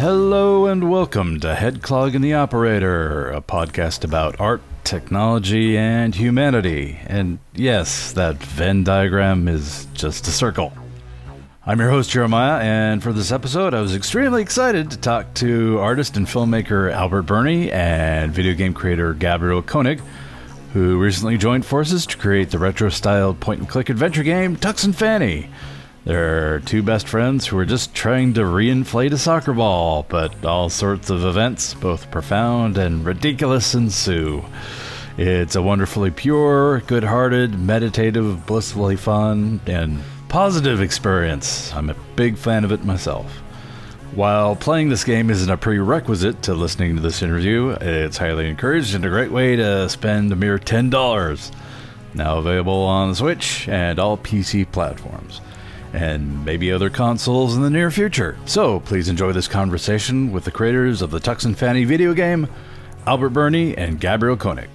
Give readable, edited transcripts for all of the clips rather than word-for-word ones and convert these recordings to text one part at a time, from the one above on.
Hello and welcome to HeadClog and the Operator, a podcast about art, technology, and humanity. And yes, that Venn diagram is just a circle. I'm your host, Jeremiah, and for this episode, I was extremely excited to talk to artist and filmmaker Albert Birney and video game creator Gabriel Koenig, who recently joined forces to create the retro-styled point-and-click adventure game Tux Fanny. They're two best friends who are just trying to reinflate a soccer ball, but all sorts of events, both profound and ridiculous, ensue. It's a wonderfully pure, good-hearted, meditative, blissfully fun, and positive experience. I'm a big fan of it myself. While playing this game isn't a prerequisite to listening to this interview, it's highly encouraged and a great way to spend a mere $10. Now available on the Switch and all PC platforms, and maybe other consoles in the near future. So please enjoy this conversation with the creators of the Tux Fanny video game, Albert Birney and Gabriel Koenig.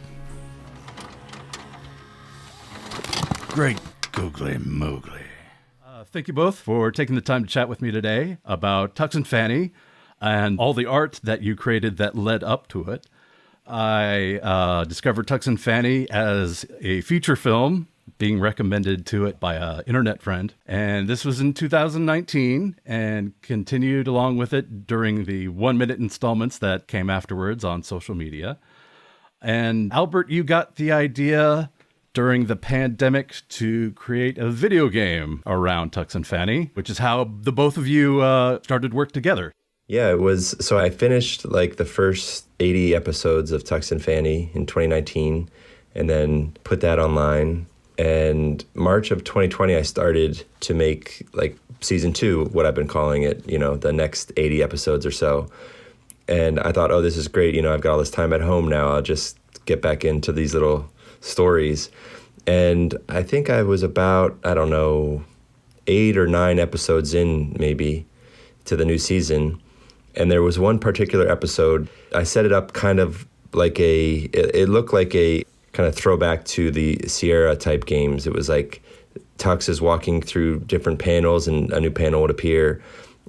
Great googly moogly. Thank you both for taking the time to chat with me today about Tux Fanny and all the art that you created that led up to it. I discovered Tux Fanny as a feature film being recommended to it by an internet friend. And this was in 2019 and continued along with it during the 1-minute installments that came afterwards on social media. And Albert, you got the idea during the pandemic to create a video game around Tux Fanny, which is how the both of you started work together. Yeah, it was. So I finished like the first 80 episodes of Tux Fanny in 2019 and then put that online. And March of 2020, I started to make like season 2, what I've been calling it, the next 80 episodes or so. And I thought, oh, this is great. I've got all this time at home now. I'll just get back into these little stories. And I think I was about, 8 or 9 episodes in maybe to the new season. And there was one particular episode, I set it up kind of like it looked like a kind of throwback to the Sierra type games. It was like Tux is walking through different panels and a new panel would appear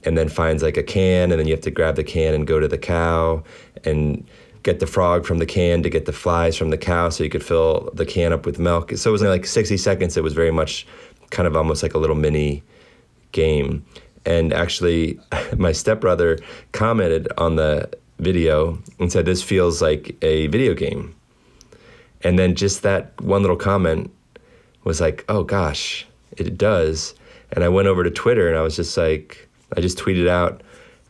and then finds like a can, and then you have to grab the can and go to the cow and get the frog from the can to get the flies from the cow so you could fill the can up with milk. So it was like 60 seconds. It was very much kind of almost like a little mini game. And actually, my stepbrother commented on the video and said, this feels like a video game. And then just that one little comment was like, oh gosh, it does. And I went over to Twitter and I was just like, I just tweeted out,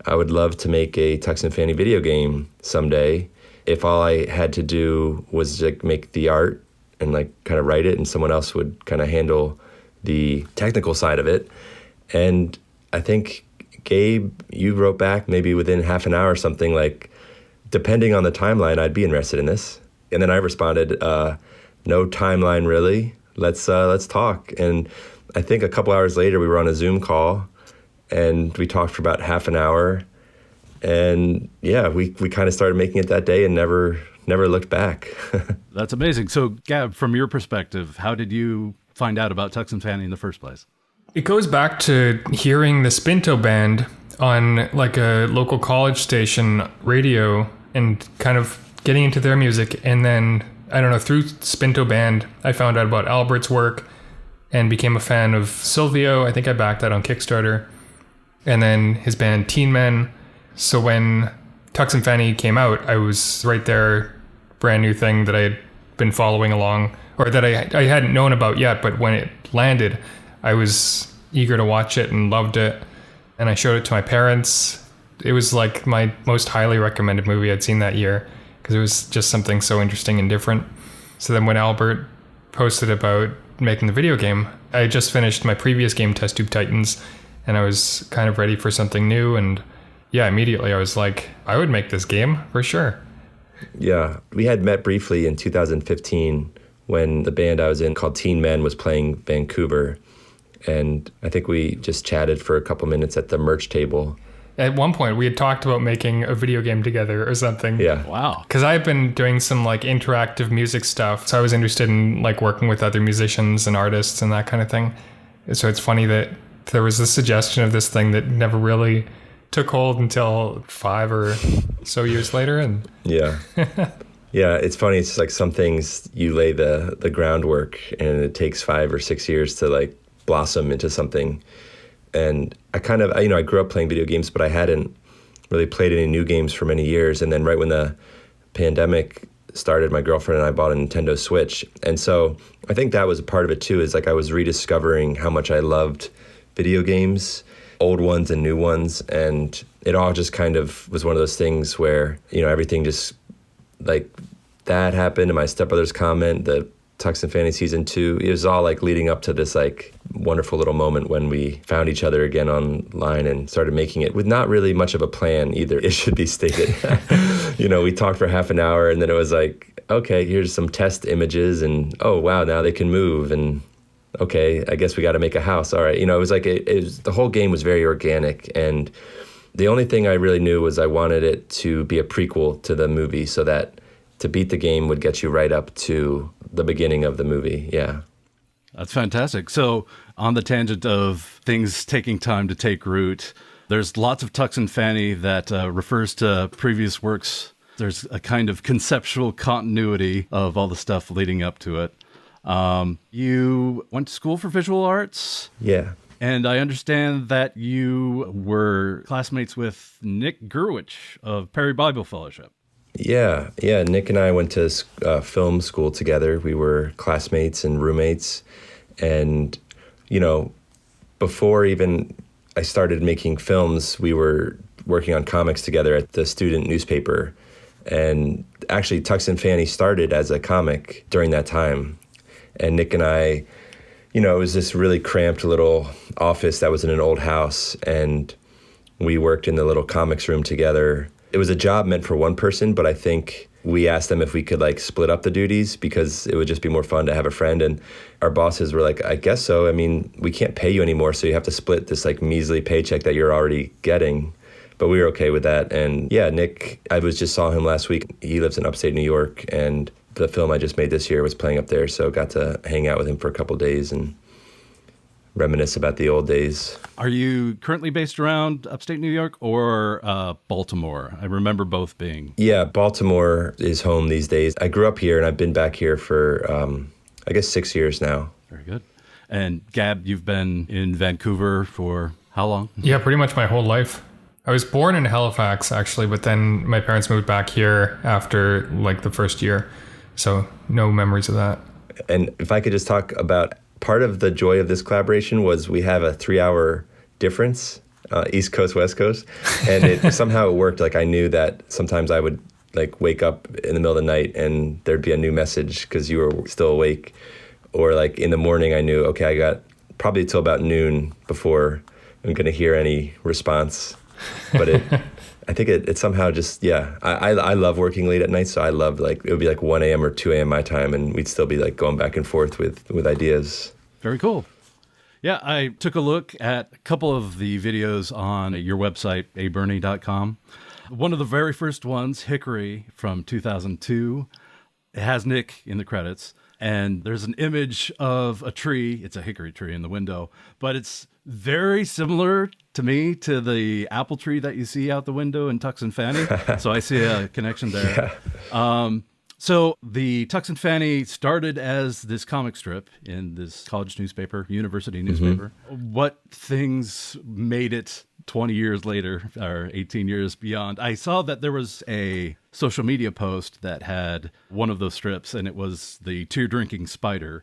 I would love to make a Tux Fanny video game someday. If all I had to do was like make the art and like kind of write it and someone else would kind of handle the technical side of it. And I think, Gabe, you wrote back maybe within half an hour or something like, depending on the timeline, I'd be interested in this. And then I responded, no timeline really, let's talk. And I think a couple hours later we were on a Zoom call and we talked for about half an hour. And yeah, we kind of started making it that day and never looked back. That's amazing. So Gab, from your perspective, how did you find out about Tux Fanny in the first place? It goes back to hearing the Spinto Band on like a local college station radio and kind of getting into their music. And then, I don't know, through Spinto Band, I found out about Albert's work and became a fan of Sylvio. I think I backed that on Kickstarter. And then his band Teen Men. So when Tux Fanny came out, I was right there, brand new thing that I had been following along, or that I hadn't known about yet, but when it landed, I was eager to watch it and loved it. And I showed it to my parents. It was like my most highly recommended movie I'd seen that year because it was just something so interesting and different. So then when Albert posted about making the video game, I had just finished my previous game, Test Tube Titans, and I was kind of ready for something new. And yeah, immediately I was like, I would make this game for sure. Yeah, we had met briefly in 2015 when the band I was in called Teen Men was playing Vancouver. And I think we just chatted for a couple minutes at the merch table. At one point, we had talked about making a video game together or something. Yeah. Wow. Because I've been doing some like interactive music stuff. So I was interested in like working with other musicians and artists and that kind of thing. So it's funny that there was this suggestion of this thing that never really took hold until 5 or so years later. And yeah. Yeah, it's funny. It's like some things you lay the groundwork and it takes 5 or 6 years to like blossom into something. And I grew up playing video games, but I hadn't really played any new games for many years. And then right when the pandemic started, my girlfriend and I bought a Nintendo Switch. And so I think that was a part of it too, is like I was rediscovering how much I loved video games, old ones and new ones. And it all just kind of was one of those things where, everything just like that happened, and my stepbrother's comment, the Tux Fanny season 2, it was all like leading up to this like wonderful little moment when we found each other again online and started making it with not really much of a plan either. It should be stated. We talked for half an hour and then it was like, okay, here's some test images and oh wow, now they can move, and okay, I guess we got to make a house. All right. It was like, the whole game was very organic, and the only thing I really knew was I wanted it to be a prequel to the movie, so that to beat the game would get you right up to the beginning of the movie. Yeah. That's fantastic. So on the tangent of things taking time to take root, there's lots of Tux Fanny that refers to previous works. There's a kind of conceptual continuity of all the stuff leading up to it. You went to school for visual arts? Yeah. And I understand that you were classmates with Nick Gerwich of Perry Bible Fellowship. Yeah. Nick and I went to film school together. We were classmates and roommates. And, before even I started making films, we were working on comics together at the student newspaper. And actually, Tux Fanny started as a comic during that time. And Nick and I, it was this really cramped little office that was in an old house. And we worked in the little comics room together. It was a job meant for one person, but I think we asked them if we could like split up the duties because it would just be more fun to have a friend. And our bosses were like, I guess so. I mean, we can't pay you anymore, so you have to split this like measly paycheck that you're already getting. But we were okay with that. And yeah, Nick, I just saw him last week. He lives in upstate New York, and the film I just made this year was playing up there. So got to hang out with him for a couple of days and reminisce about the old days. Are you currently based around upstate New York or Baltimore? I remember both being. Yeah, Baltimore is home these days. I grew up here and I've been back here for, 6 years now. Very good. And Gab, you've been in Vancouver for how long? Yeah, pretty much my whole life. I was born in Halifax, actually, but then my parents moved back here after like the first year. So no memories of that. And if I could just talk about part of the joy of this collaboration was we have a 3-hour difference, East Coast, West Coast. And it somehow it worked. Like I knew that sometimes I would like wake up in the middle of the night and there'd be a new message because you were still awake. Or like in the morning, I knew, okay, I got probably till about noon before I'm going to hear any response. But I think it somehow just, yeah, I love working late at night. So I loved like, it would be like 1 a.m. or 2 a.m. my time. And we'd still be like going back and forth with ideas. Very cool. Yeah, I took a look at a couple of the videos on your website, abirney.com. One of the very first ones, Hickory from 2002, it has Nick in the credits. And there's an image of a tree. It's a hickory tree in the window, but it's very similar to me to the apple tree that you see out the window in Tux Fanny. So I see a connection there. Yeah. So the Tux Fanny started as this comic strip in this college newspaper, university newspaper. Mm-hmm. What things made it 20 years later, or 18 years beyond? I saw that there was a social media post that had one of those strips, and it was the tear-drinking spider.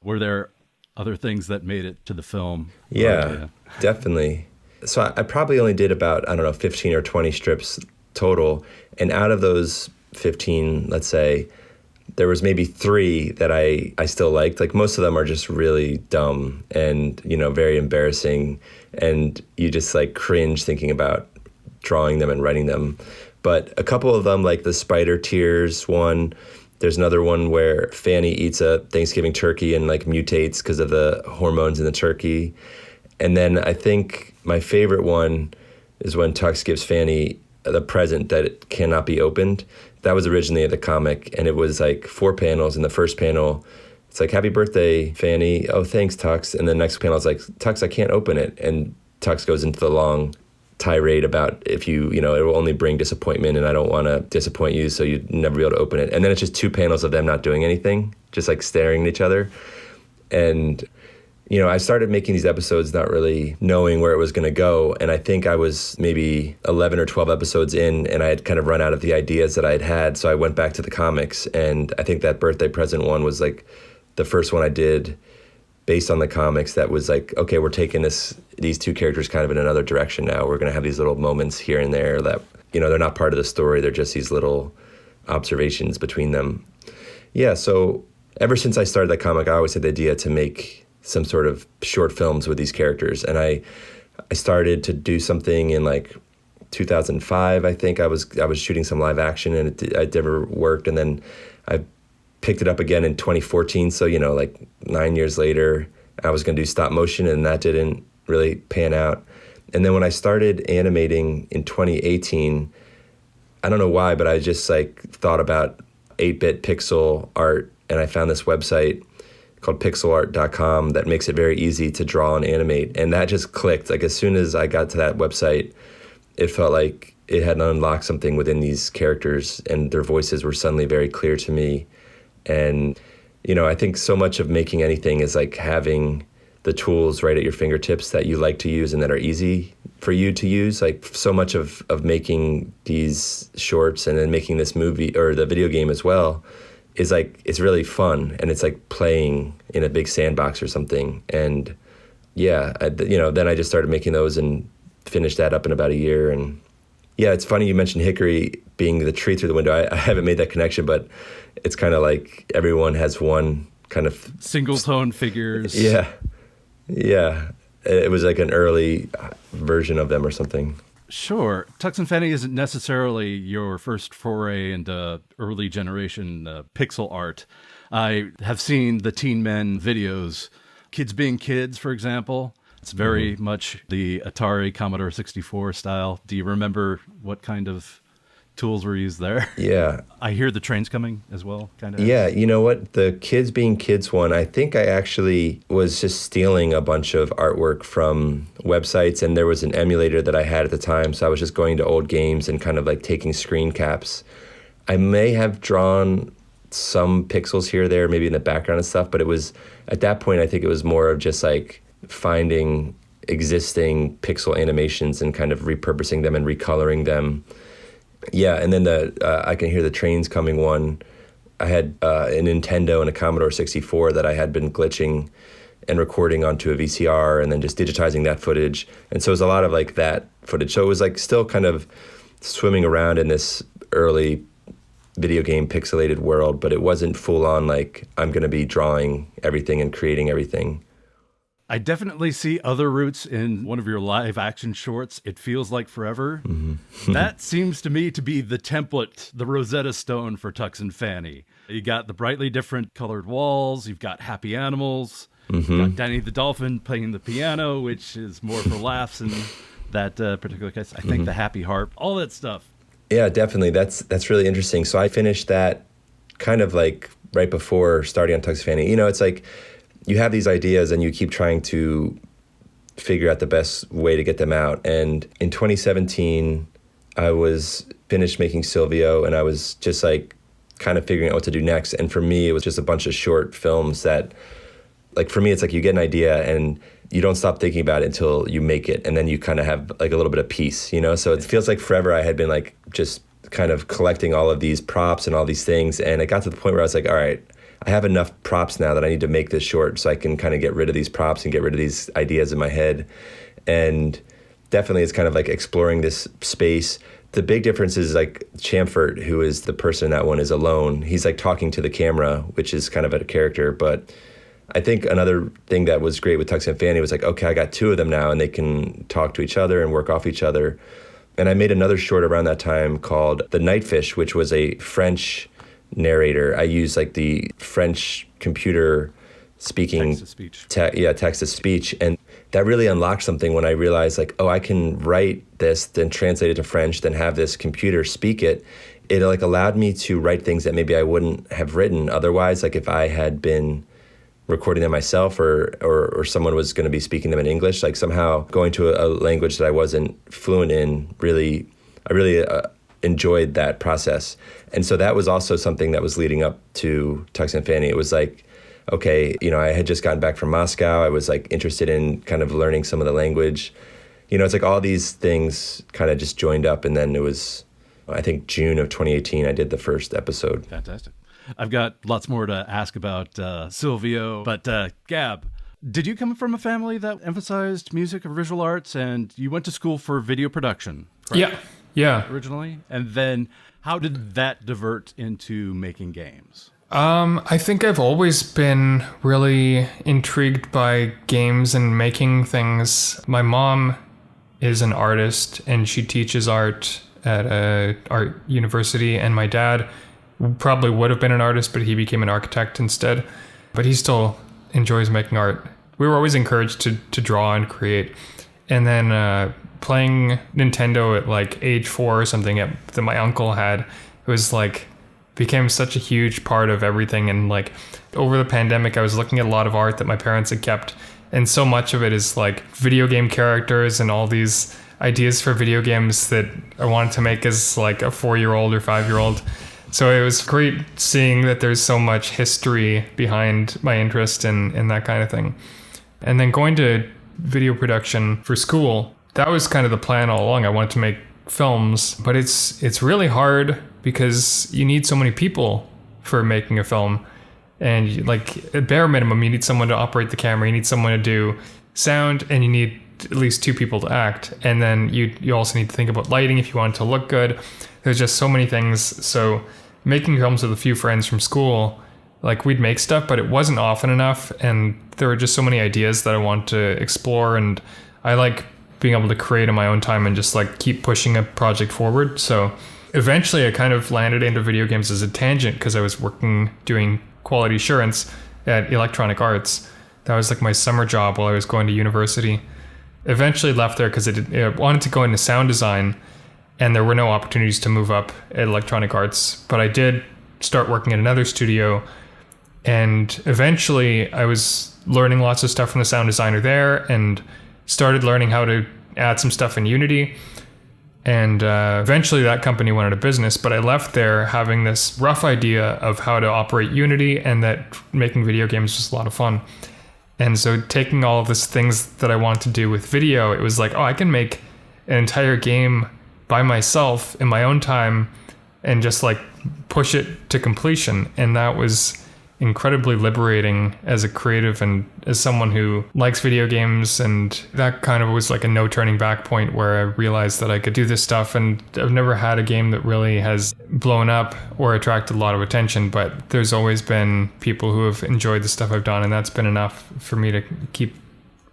Were there other things that made it to the film? Yeah, definitely. So I probably only did about, 15 or 20 strips total. And out of those 15, let's say, there was maybe 3 that I still liked. Like most of them are just really dumb and, very embarrassing. And you just like cringe thinking about drawing them and writing them. But a couple of them, like the spider tears one, there's another one where Fanny eats a Thanksgiving turkey and like mutates because of the hormones in the turkey. And then I think my favorite one is when Tux gives Fanny the present that it cannot be opened. That was originally the comic, and it was like 4 panels. In the first panel, it's like, happy birthday, Fanny. Oh, thanks, Tux. And the next panel is like, Tux, I can't open it. And Tux goes into the long tirade about if it will only bring disappointment and I don't want to disappoint you, so you'd never be able to open it. And then it's just 2 panels of them not doing anything, just like staring at each other. And, I started making these episodes not really knowing where it was going to go. And I think I was maybe 11 or 12 episodes in, and I had kind of run out of the ideas that I'd had. So I went back to the comics. And I think that birthday present one was like the first one I did based on the comics that was like, okay, we're taking these 2 characters kind of in another direction now. We're going to have these little moments here and there that, they're not part of the story. They're just these little observations between them. Yeah, so ever since I started that comic, I always had the idea to make some sort of short films with these characters. And I started to do something in like 2005, I think. I was shooting some live action, and it never worked. And then I picked it up again in 2014. So, like 9 years later, I was going to do stop motion, and that didn't really pan out. And then when I started animating in 2018, I don't know why, but I just like thought about 8-bit pixel art, and I found this website called pixelart.com that makes it very easy to draw and animate. And that just clicked. Like as soon as I got to that website, it felt like it had unlocked something within these characters, and their voices were suddenly very clear to me. And, I think so much of making anything is like having the tools right at your fingertips that you like to use and that are easy for you to use. Like so much of making these shorts and then making this movie or the video game as well is like, it's really fun, and it's like playing in a big sandbox or something. And yeah, then I just started making those and finished that up in about a year. And yeah, it's funny you mentioned Hickory being the tree through the window. I haven't made that connection, but it's kind of like everyone has one kind of single tone figures. Yeah. It was like an early version of them or something. Sure. Tux Fanny isn't necessarily your first foray into early generation pixel art. I have seen the Teen Men videos, Kids Being Kids, for example. It's very much the Atari Commodore 64 style. Do you remember what kind of tools were used there? Yeah. I hear the trains coming as well, kind of. Yeah, you know what? The Kids Being Kids one, I think I actually was just stealing a bunch of artwork from websites, and there was an emulator that I had at the time, so I was just going to old games and kind of like taking screen caps. I may have drawn some pixels here or there, maybe in the background and stuff, but it was, at that point, I think it was more of just like finding existing pixel animations and kind of repurposing them and recoloring them. Yeah, and then the I Can Hear the Trains Coming one, I had a Nintendo and a Commodore 64 that I had been glitching and recording onto a VCR and then just digitizing that footage. And so it was a lot of like that footage. So it was like still kind of swimming around in this early video game pixelated world, but it wasn't full on like I'm going to be drawing everything and creating everything. I definitely see other roots in one of your live action shorts, It Feels Like Forever. Mm-hmm. That seems to me to be the template, the Rosetta Stone for Tux and Fanny. You got the brightly different colored walls, you've got happy animals, you've got Danny the Dolphin playing the piano, which is more for laughs in that particular case. I think the happy harp, all that stuff. Yeah, definitely. That's really interesting. So I finished that kind of like right before starting on Tux Fanny. It's like, you have these ideas and you keep trying to figure out the best way to get them out. And in 2017, I was finished making Sylvio, and I was just like kind of figuring out what to do next. And for me, it was just a bunch of short films that, like for me, it's like you get an idea and you don't stop thinking about it until you make it. And then you kind of have like a little bit of peace, So it feels like forever I had been like just kind of collecting all of these props and all these things. And it got to the point where I was like, all right, I have enough props now that I need to make this short so I can kind of get rid of these props and get rid of these ideas in my head. And definitely it's kind of like exploring this space. The big difference is like Chamfort, who is the person in that one, is alone. He's like talking to the camera, which is kind of a character. But I think another thing that was great with Tux and Fanny was like, okay, I got 2 of them now and they can talk to each other and work off each other. And I made another short around that time called The Nightfish, which was a French narrator. I use like the French computer speaking text to speech, and that really unlocked something when I realized like, oh, I can write this, then translate it to French, then have this computer speak it. It like allowed me to write things that maybe I wouldn't have written otherwise. Like if I had been recording them myself or someone was going to be speaking them in English. Like somehow going to a language that I wasn't fluent in, I really enjoyed that process. And so that was also something that was leading up to Tux and Fanny. It was like, okay, I had just gotten back from Moscow. I was like interested in kind of learning some of the language. It's like all these things kind of just joined up. And then it was, I think, June of 2018, I did the first episode. Fantastic. I've got lots more to ask about Sylvio, but Gab, did you come from a family that emphasized music or visual arts, and you went to school for video production, correct? Yeah. Originally? And then how did that divert into making games? I think I've always been really intrigued by games and making things. My mom is an artist, and she teaches art at a art university, and my dad probably would have been an artist, but he became an architect instead. But he still enjoys making art. We were always encouraged to draw and create. And then playing Nintendo at like age 4 or something that my uncle had, it was like, became such a huge part of everything. And like over the pandemic, I was looking at a lot of art that my parents had kept. And so much of it is like video game characters and all these ideas for video games that I wanted to make as like a 4-year-old or 5-year-old. So it was great seeing that there's so much history behind my interest in that kind of thing. And then going to video production for school, that was kind of the plan all along. I wanted to make films, but it's really hard because you need so many people for making a film. And like at bare minimum, you need someone to operate the camera, you need someone to do sound, and you need at least 2 people to act. And then you also need to think about lighting if you want it to look good. There's just so many things. So making films with a few friends from school, like we'd make stuff, but it wasn't often enough. And there were just so many ideas that I want to explore. And I like being able to create in my own time and just like keep pushing a project forward. So eventually I kind of landed into video games as a tangent because I was doing quality assurance at Electronic Arts. That was like my summer job while I was going to university. Eventually left there because I wanted to go into sound design, and there were no opportunities to move up at Electronic Arts. But I did start working at another studio, and eventually I was learning lots of stuff from the sound designer there and started learning how to add some stuff in Unity. And eventually that company went out of business, but I left there having this rough idea of how to operate Unity and that making video games was a lot of fun. And so taking all of these things that I want to do with video, it was like, I can make an entire game by myself in my own time and just like push it to completion. And that was incredibly liberating as a creative and as someone who likes video games. And that kind of was like a no turning back point where I realized that I could do this stuff. And I've never had a game that really has blown up or attracted a lot of attention, but there's always been people who have enjoyed the stuff I've done, and that's been enough for me to keep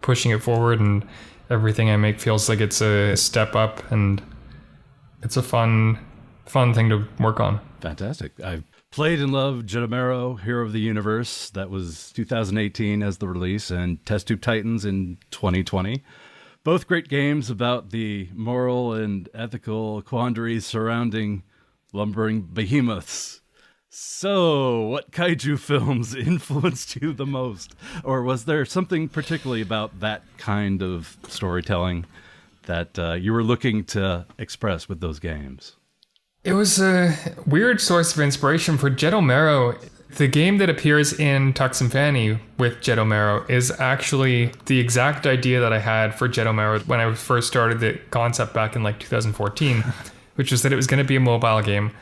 pushing it forward. And everything I make feels like it's a step up, and it's a fun thing to work on. Fantastic. I've played and loved Jettomero, Hero of the Universe. That was 2018 as the release, and Test Tube Titans in 2020. Both great games about the moral and ethical quandaries surrounding lumbering behemoths. So, what kaiju films influenced you the most? Or was there something particularly about that kind of storytelling that you were looking to express with those games? It was a weird source of inspiration for Jettomero. The game that appears in Tux and Fanny with Jettomero is actually the exact idea that I had for Jettomero when I first started the concept back in like 2014, which was that it was going to be a mobile game.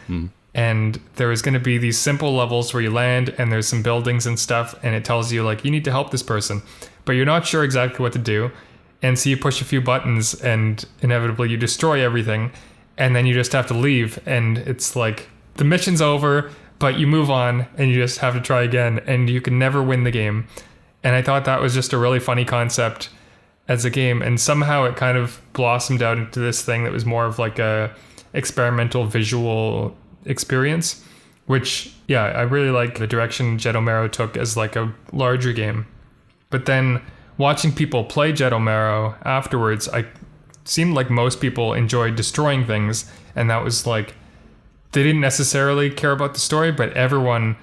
And there was going to be these simple levels where you land and there's some buildings and stuff, and it tells you like you need to help this person, but you're not sure exactly what to do. And so you push a few buttons and inevitably you destroy everything. And then you just have to leave, and it's like the mission's over, but you move on and you just have to try again, and you can never win the game. And I thought that was just a really funny concept as a game, and somehow it kind of blossomed out into this thing that was more of like a experimental visual experience, which, yeah, I really like the direction Jettomero took as like a larger game. But then watching people play Jettomero afterwards, I seemed like most people enjoyed destroying things, and that was like they didn't necessarily care about the story, but everyone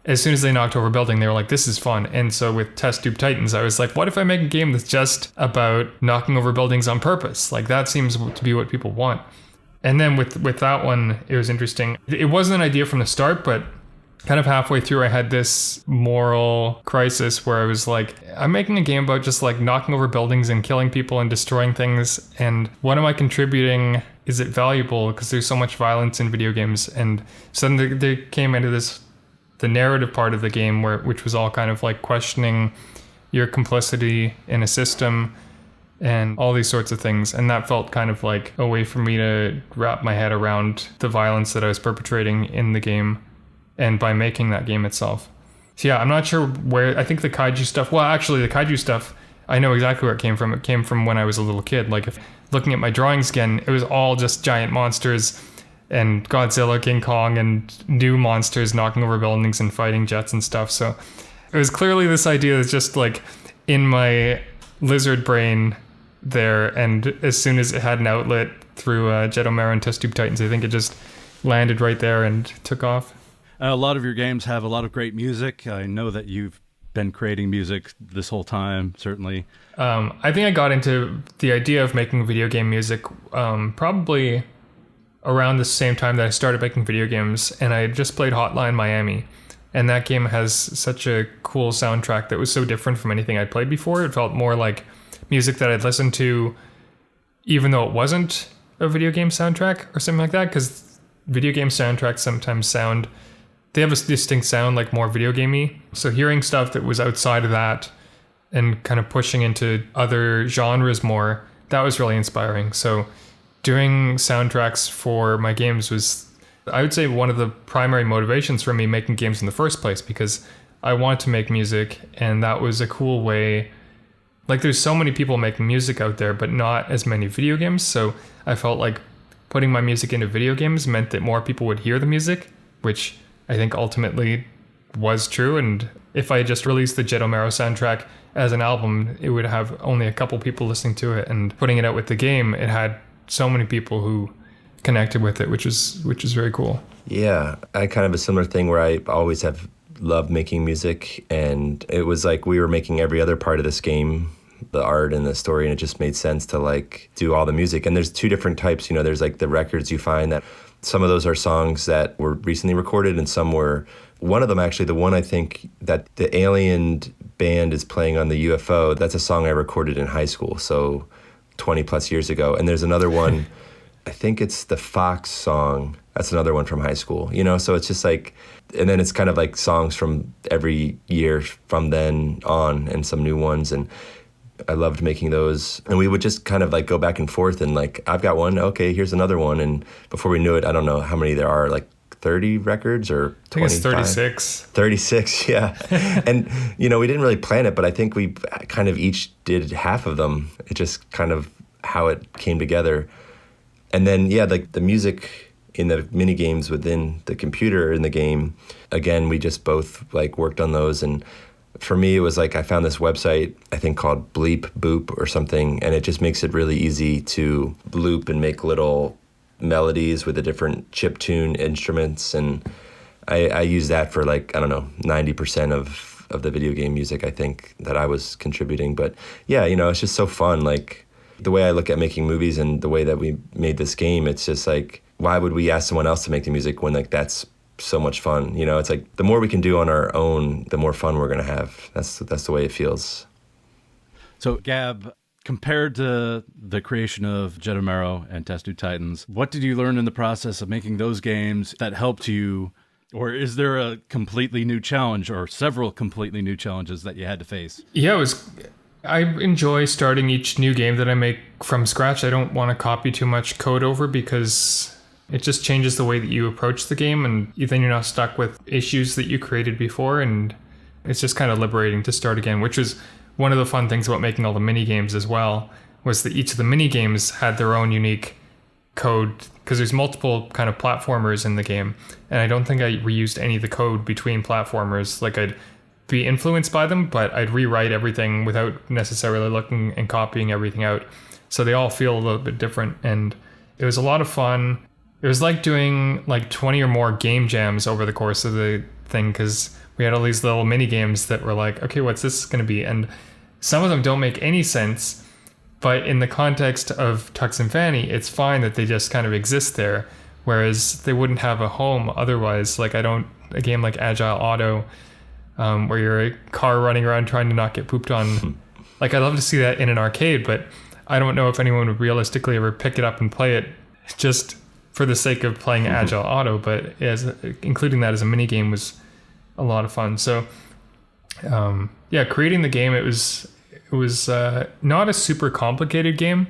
as soon as they knocked over a building, they were like, this is fun. And so with Test Tube Titans, I was like, what if I make a game that's just about knocking over buildings on purpose? Like, that seems to be what people want. And then with that one, it was interesting. It wasn't an idea from the start, but kind of halfway through, I had this moral crisis where I was like, I'm making a game about just like knocking over buildings and killing people and destroying things. And what am I contributing? Is it valuable? Because there's so much violence in video games. And so then they came into the narrative part of the game, which was all kind of like questioning your complicity in a system and all these sorts of things. And that felt kind of like a way for me to wrap my head around the violence that I was perpetrating in the game and by making that game itself. So yeah, I'm not sure where, I think the kaiju stuff, well, actually the kaiju stuff, I know exactly where it came from. It came from when I was a little kid. Like, if looking at my drawings again, it was all just giant monsters and Godzilla, King Kong, and new monsters knocking over buildings and fighting jets and stuff. So it was clearly this idea that's just like in my lizard brain there. And as soon as it had an outlet through Jettomero and Test Tube Titans, I think it just landed right there and took off. A lot of your games have a lot of great music. I know that you've been creating music this whole time, certainly. I think I got into the idea of making video game music probably around the same time that I started making video games, and I had just played Hotline Miami, and that game has such a cool soundtrack that was so different from anything I'd played before. It felt more like music that I'd listened to even though it wasn't a video game soundtrack or something like that, because video game soundtracks sometimes they have a distinct sound, like more video gamey. So hearing stuff that was outside of that and kind of pushing into other genres more, that was really inspiring. So doing soundtracks for my games was, I would say, one of the primary motivations for me making games in the first place, because I wanted to make music, and that was a cool way. Like, there's so many people making music out there, but not as many video games. So I felt like putting my music into video games meant that more people would hear the music, which I think ultimately was true. And if I just released the Jettomero soundtrack as an album, it would have only a couple people listening to it. And putting it out with the game, it had so many people who connected with it, which is very cool. Yeah, I kind of a similar thing where I always have loved making music, and it was like we were making every other part of this game, the art and the story, and it just made sense to like do all the music. And there's two different types, you know, there's like the records you find that some of those are songs that were recently recorded, and some were, one of them actually, the one I think that the Alien band is playing on the UFO, that's a song I recorded in high school, so 20 plus years ago. And there's another one, I think it's the Fox song, that's another one from high school, you know? So it's just like, and then it's kind of like songs from every year from then on, and some new ones. And I loved making those. And we would just kind of like go back and forth, and like, I've got one, okay, here's another one. And before we knew it, I don't know how many there are, like 30 records or 25? I think it's 36. 36, yeah. And, you know, we didn't really plan it, but I think we kind of each did half of them. It just kind of how it came together. And then, yeah, like the music in the mini games within the computer in the game, again, we just both like worked on those. And for me, it was like I found this website, I think called Bleep Boop or something, and it just makes it really easy to loop and make little melodies with the different chiptune instruments. And I use that for like, I don't know, 90% of the video game music, I think, that I was contributing. But yeah, you know, it's just so fun. Like the way I look at making movies and the way that we made this game, it's just like, why would we ask someone else to make the music when like that's so much fun? You know, it's like the more we can do on our own, the more fun we're going to have. That's the way it feels. So Gab, compared to the creation of Jettomero and Test Tube Titans, what did you learn in the process of making those games that helped you? Or is there a completely new challenge or several completely new challenges that you had to face? Yeah, I enjoy starting each new game that I make from scratch. I don't want to copy too much code over, because it just changes the way that you approach the game, and then you're not stuck with issues that you created before. And it's just kind of liberating to start again, which was one of the fun things about making all the mini games as well, was that each of the mini games had their own unique code, because there's multiple kind of platformers in the game. And I don't think I reused any of the code between platformers. Like, I'd be influenced by them, but I'd rewrite everything without necessarily looking and copying everything out. So they all feel a little bit different. And it was a lot of fun. It was like doing like 20 or more game jams over the course of the thing, because we had all these little mini games that were like, okay, what's this going to be? And some of them don't make any sense, but in the context of Tux and Fanny, it's fine that they just kind of exist there, whereas they wouldn't have a home otherwise. Like a game like Agile Auto, where you're a car running around trying to not get pooped on. Like, I'd love to see that in an arcade, but I don't know if anyone would realistically ever pick it up and play it just for the sake of playing Agile Auto. But including that as a mini game was a lot of fun. So creating the game, it was not a super complicated game.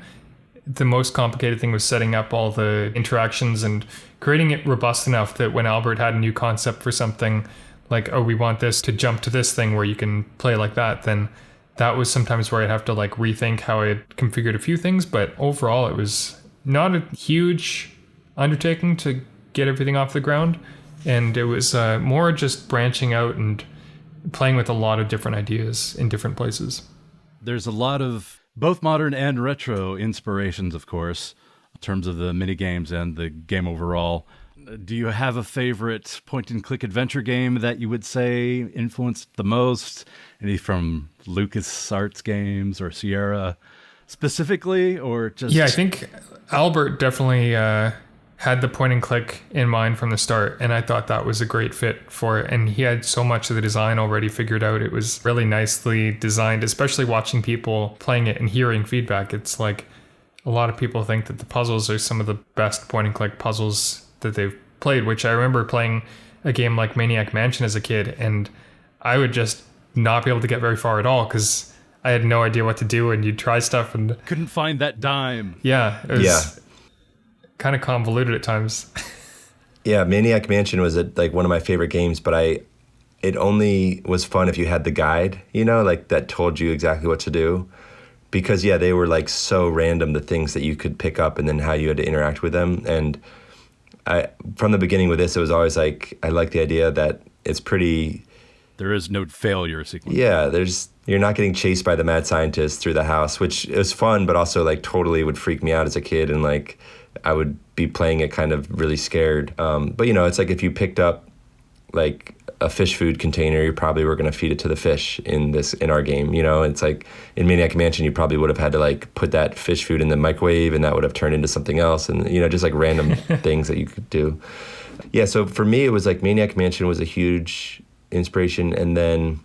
The most complicated thing was setting up all the interactions and creating it robust enough that when Albert had a new concept for something, like, oh, we want this to jump to this thing where you can play like that, then that was sometimes where I'd have to like rethink how I had configured a few things. But overall, it was not a huge undertaking to get everything off the ground. And it was more just branching out and playing with a lot of different ideas in different places. There's a lot of both modern and retro inspirations, of course, in terms of the mini games and the game overall. Do you have a favorite point-and-click adventure game that you would say influenced the most? Any from LucasArts games or Sierra specifically, or just... Yeah, I think Albert definitely had the point-and-click in mind from the start, and I thought that was a great fit for it. And he had so much of the design already figured out. It was really nicely designed, especially watching people playing it and hearing feedback. It's like a lot of people think that the puzzles are some of the best point-and-click puzzles that they've played, which I remember playing a game like Maniac Mansion as a kid, and I would just not be able to get very far at all because I had no idea what to do, and you'd try stuff and couldn't find that dime. Yeah, it was kind of convoluted at times. Yeah, Maniac Mansion was like one of my favorite games, but it only was fun if you had the guide, like that told you exactly what to do. Because they were like so random, the things that you could pick up and then how you had to interact with them. And from the beginning with this, it was always like, I like the idea that it's pretty... There is no failure sequence. Yeah, you're not getting chased by the mad scientist through the house, which is fun, but also like totally would freak me out as a kid. And like, I would be playing it kind of really scared. But it's like if you picked up like a fish food container, you probably were going to feed it to the fish in our game. It's like in Maniac Mansion, you probably would have had to like put that fish food in the microwave, and that would have turned into something else, and just like random things that you could do. Yeah, so for me, it was like Maniac Mansion was a huge inspiration. And then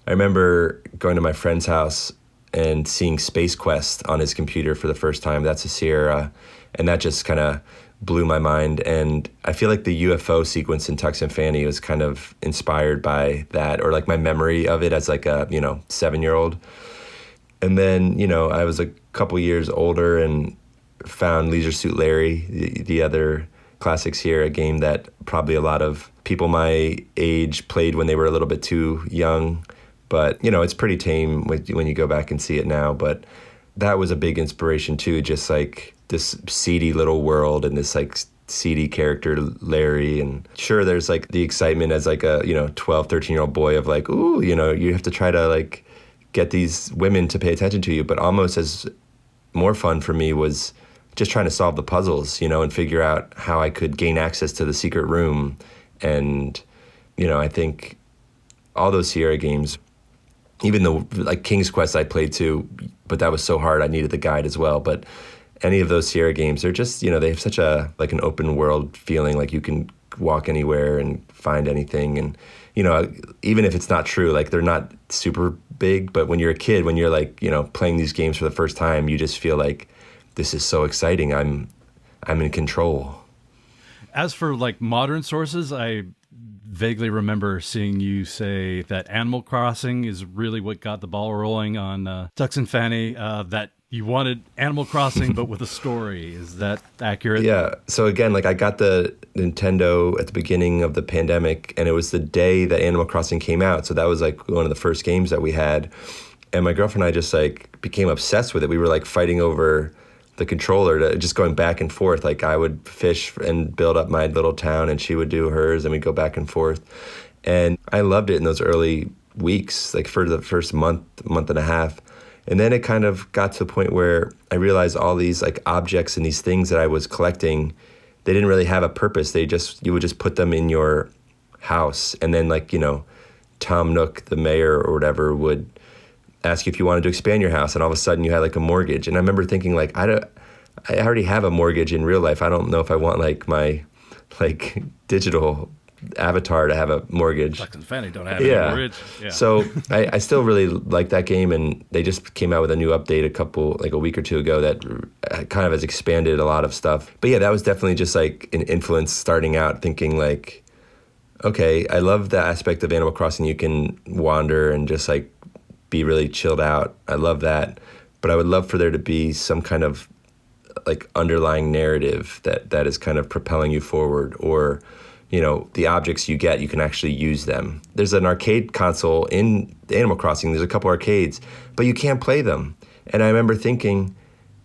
I remember going to my friend's house and seeing Space Quest on his computer for the first time. That's a Sierra, and that just kind of blew my mind. And I feel like the UFO sequence in Tux and Fanny was kind of inspired by that, or like my memory of it as like a 7-year-old. And then I was a couple years older and found Leisure Suit Larry, the other classic Sierra game that probably a lot of people my age played when they were a little bit too young. But it's pretty tame when you go back and see it now. But that was a big inspiration too, just like this seedy little world and this like seedy character Larry. And sure, there's like the excitement as like a 12, 13-year-old boy of like, ooh, you have to try to like get these women to pay attention to you. But almost as more fun for me was just trying to solve the puzzles, and figure out how I could gain access to the secret room. And I think all those Sierra games, even though like King's Quest I played too, but that was so hard I needed the guide as well. But any of those Sierra games, they're just, they have such a like an open world feeling, like you can walk anywhere and find anything. And, even if it's not true, like they're not super big, but when you're a kid, when you're like, playing these games for the first time, you just feel like this is so exciting. I'm in control. As for like modern sources, I vaguely remember seeing you say that Animal Crossing is really what got the ball rolling on Tux and Fanny, that you wanted Animal Crossing, but with a story. Is that accurate? Yeah. So again, like I got the Nintendo at the beginning of the pandemic, and it was the day that Animal Crossing came out. So that was like one of the first games that we had. And my girlfriend and I just like became obsessed with it. We were like fighting over the controller, just going back and forth. Like I would fish and build up my little town, and she would do hers, and we'd go back and forth. And I loved it in those early weeks, like for the first month and a half. And then it kind of got to the point where I realized all these like objects and these things that I was collecting they didn't really have a purpose. You would just put them in your house, and then like, you know, Tom Nook, the mayor or whatever, would ask you if you wanted to expand your house, and all of a sudden you had like a mortgage. And I remember thinking like, I already have a mortgage in real life. I don't know if I want like my like digital avatar to have a mortgage. Tux and Fanny don't have any mortgage. Yeah. So I still really like that game, and they just came out with a new update like a week or two ago that kind of has expanded a lot of stuff. But yeah, that was definitely just like an influence starting out, thinking like, okay, I love the aspect of Animal Crossing. You can wander and just like be really chilled out. I love that. But I would love for there to be some kind of like underlying narrative that is kind of propelling you forward, or, you know, the objects you get, you can actually use them. There's an arcade console in Animal Crossing. There's a couple arcades, but you can't play them. And I remember thinking,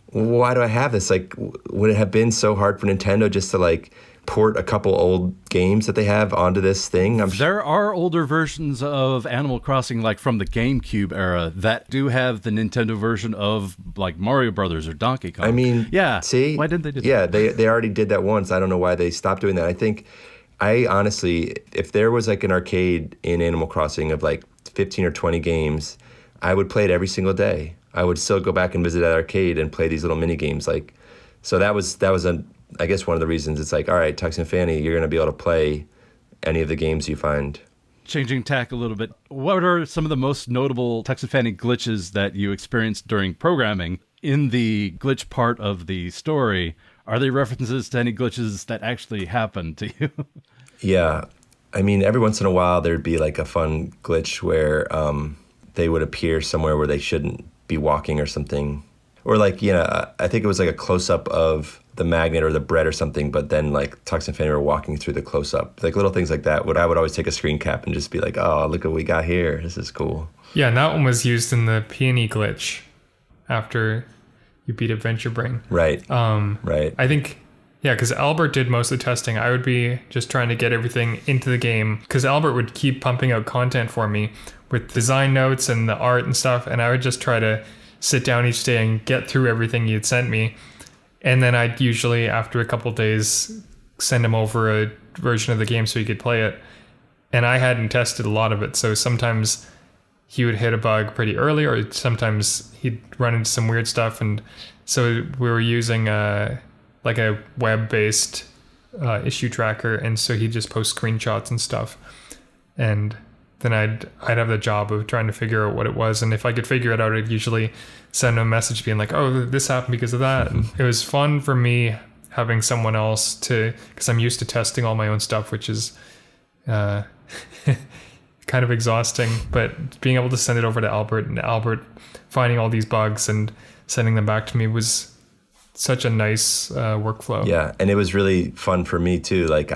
why do I have this? Like, would it have been so hard for Nintendo just to like port a couple old games that they have onto this thing? There are older versions of Animal Crossing, like from the GameCube era, that do have the Nintendo version of like Mario Brothers or Donkey Kong. I mean, yeah. See? Why didn't they do that? Yeah, they already did that once. I don't know why they stopped doing that. I honestly, if there was like an arcade in Animal Crossing of like 15 or 20 games, I would play it every single day. I would still go back and visit that arcade and play these little mini games. Like, so that was I guess one of the reasons. It's like, all right, Tux and Fanny, you're going to be able to play any of the games you find. Changing tack a little bit, what are some of the most notable Tux and Fanny glitches that you experienced during programming? In the glitch part of the story, are there references to any glitches that actually happened to you? Yeah. I mean, every once in a while, there'd be like a fun glitch where they would appear somewhere where they shouldn't be walking or something. Or like, you know, I think it was like a close-up of the magnet or the bread or something, but then like Tux and Fanny were walking through the close-up. Like little things like that. I would always take a screen cap and just be like, oh, look what we got here. This is cool. Yeah, and that one was used in the peony glitch after you beat Adventure Brain. Right. Right. I think, yeah, because Albert did most of the testing. I would be just trying to get everything into the game, because Albert would keep pumping out content for me with design notes and the art and stuff, and I would just try to sit down each day and get through everything you'd sent me. And then I'd usually, after a couple days, send him over a version of the game so he could play it. And I hadn't tested a lot of it, so sometimes he would hit a bug pretty early, or sometimes he'd run into some weird stuff. And so we were using like a web-based issue tracker, and so he'd just post screenshots and stuff. And then I'd have the job of trying to figure out what it was. And if I could figure it out, I'd usually send him a message being like, oh, this happened because of that. And it was fun for me having someone else because I'm used to testing all my own stuff, which is kind of exhausting. But being able to send it over to Albert, and Albert finding all these bugs and sending them back to me was such a nice workflow. Yeah, and it was really fun for me too. Like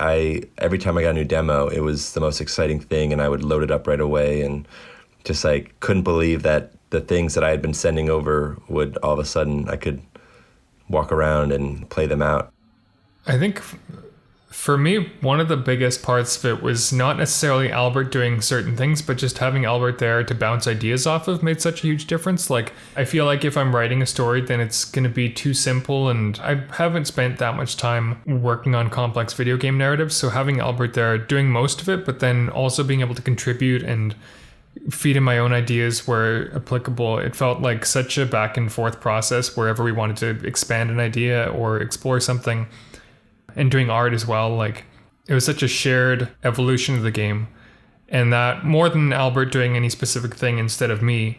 every time I got a new demo, it was the most exciting thing, and I would load it up right away, and just like couldn't believe that the things that I had been sending over would all of a sudden I could walk around and play them out. I think for me, one of the biggest parts of it was not necessarily Albert doing certain things, but just having Albert there to bounce ideas off of made such a huge difference. Like, I feel like if I'm writing a story, then it's going to be too simple, and I haven't spent that much time working on complex video game narratives. So having Albert there doing most of it, but then also being able to contribute and feed in my own ideas where applicable, it felt like such a back and forth process wherever we wanted to expand an idea or explore something. And doing art as well, like it was such a shared evolution of the game, and that more than Albert doing any specific thing instead of me,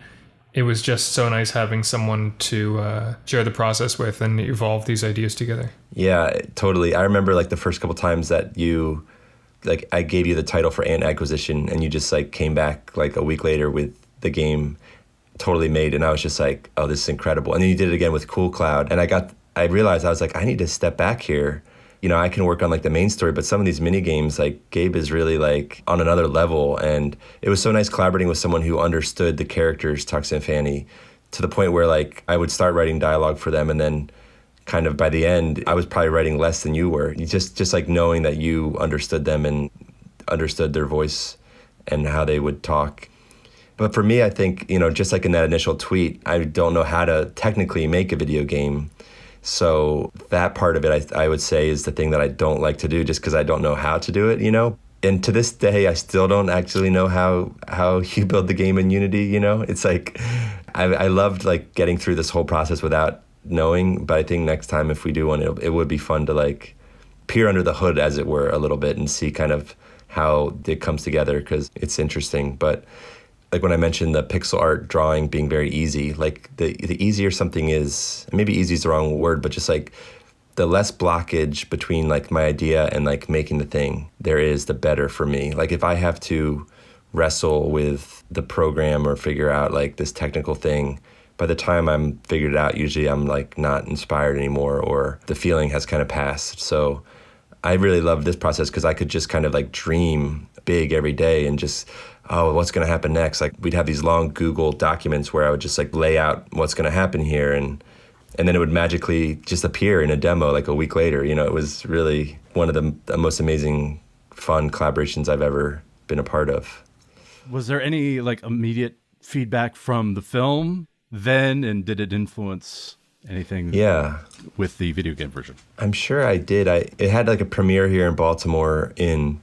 it was just so nice having someone to share the process with and evolve these ideas together. Yeah, totally. I remember like the first couple times that I gave you the title for Ant Acquisition, and you just like came back like a week later with the game totally made, and I was just like, oh, this is incredible. And then you did it again with Cool Cloud, and I realized I was like, I need to step back here. You know, I can work on like the main story, but some of these mini games, like Gabe is really like on another level. And it was so nice collaborating with someone who understood the characters, Tux and Fanny, to the point where like I would start writing dialogue for them, and then kind of by the end, I was probably writing less than you were. You just like knowing that you understood them and understood their voice and how they would talk. But for me, I think, you know, just like in that initial tweet, I don't know how to technically make a video game. So that part of it, I would say, is the thing that I don't like to do just because I don't know how to do it, you know? And to this day, I still don't actually know how you build the game in Unity, you know? It's like, I loved like getting through this whole process without knowing, but I think next time if we do one, it would be fun to like peer under the hood, as it were, a little bit and see kind of how it comes together, because it's interesting. But like when I mentioned the pixel art drawing being very easy, like the easier something is, maybe easy is the wrong word, but just like the less blockage between like my idea and like making the thing there is, the better for me. Like if I have to wrestle with the program or figure out like this technical thing, by the time I'm figured it out, usually I'm like not inspired anymore, or the feeling has kind of passed. So I really love this process because I could just kind of like dream big every day and just, oh, what's going to happen next? Like we'd have these long Google documents where I would just like lay out what's going to happen here, and then it would magically just appear in a demo like a week later. You know, it was really one of the most amazing, fun collaborations I've ever been a part of. Was there any like immediate feedback from the film then, and did it influence anything with the video game version? I'm sure I did. It had like a premiere here in Baltimore in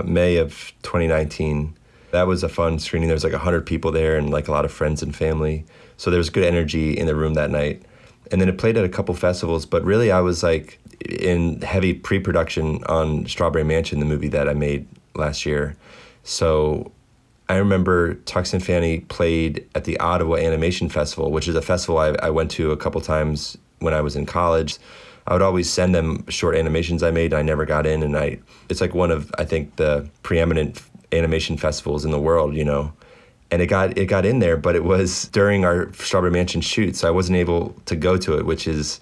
May of 2019. That was a fun screening. There was like 100 people there and like a lot of friends and family. So there was good energy in the room that night. And then it played at a couple festivals, but really I was like in heavy pre-production on Strawberry Mansion, the movie that I made last year. So I remember Tux Fanny played at the Ottawa Animation Festival, which is a festival I went to a couple times when I was in college. I would always send them short animations I made, and I never got in. And it's like one of, I think, the preeminent animation festivals in the world, you know. And it got in there, but it was during our Strawberry Mansion shoot, so I wasn't able to go to it, which is,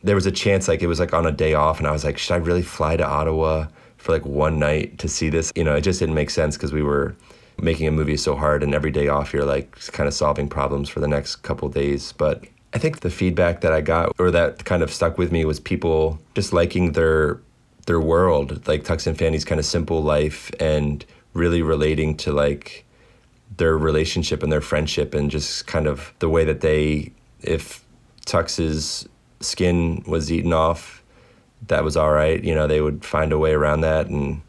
there was a chance, like it was like on a day off, and I was like, should I really fly to Ottawa for like one night to see this? You know, it just didn't make sense because we were making a movie so hard, and every day off you're like kind of solving problems for the next couple days. But I think the feedback that I got, or that kind of stuck with me, was people just liking their world, like Tux Fanny's kind of simple life, and really relating to like their relationship and their friendship, and just kind of the way that if Tux's skin was eaten off, that was all right. You know, they would find a way around that and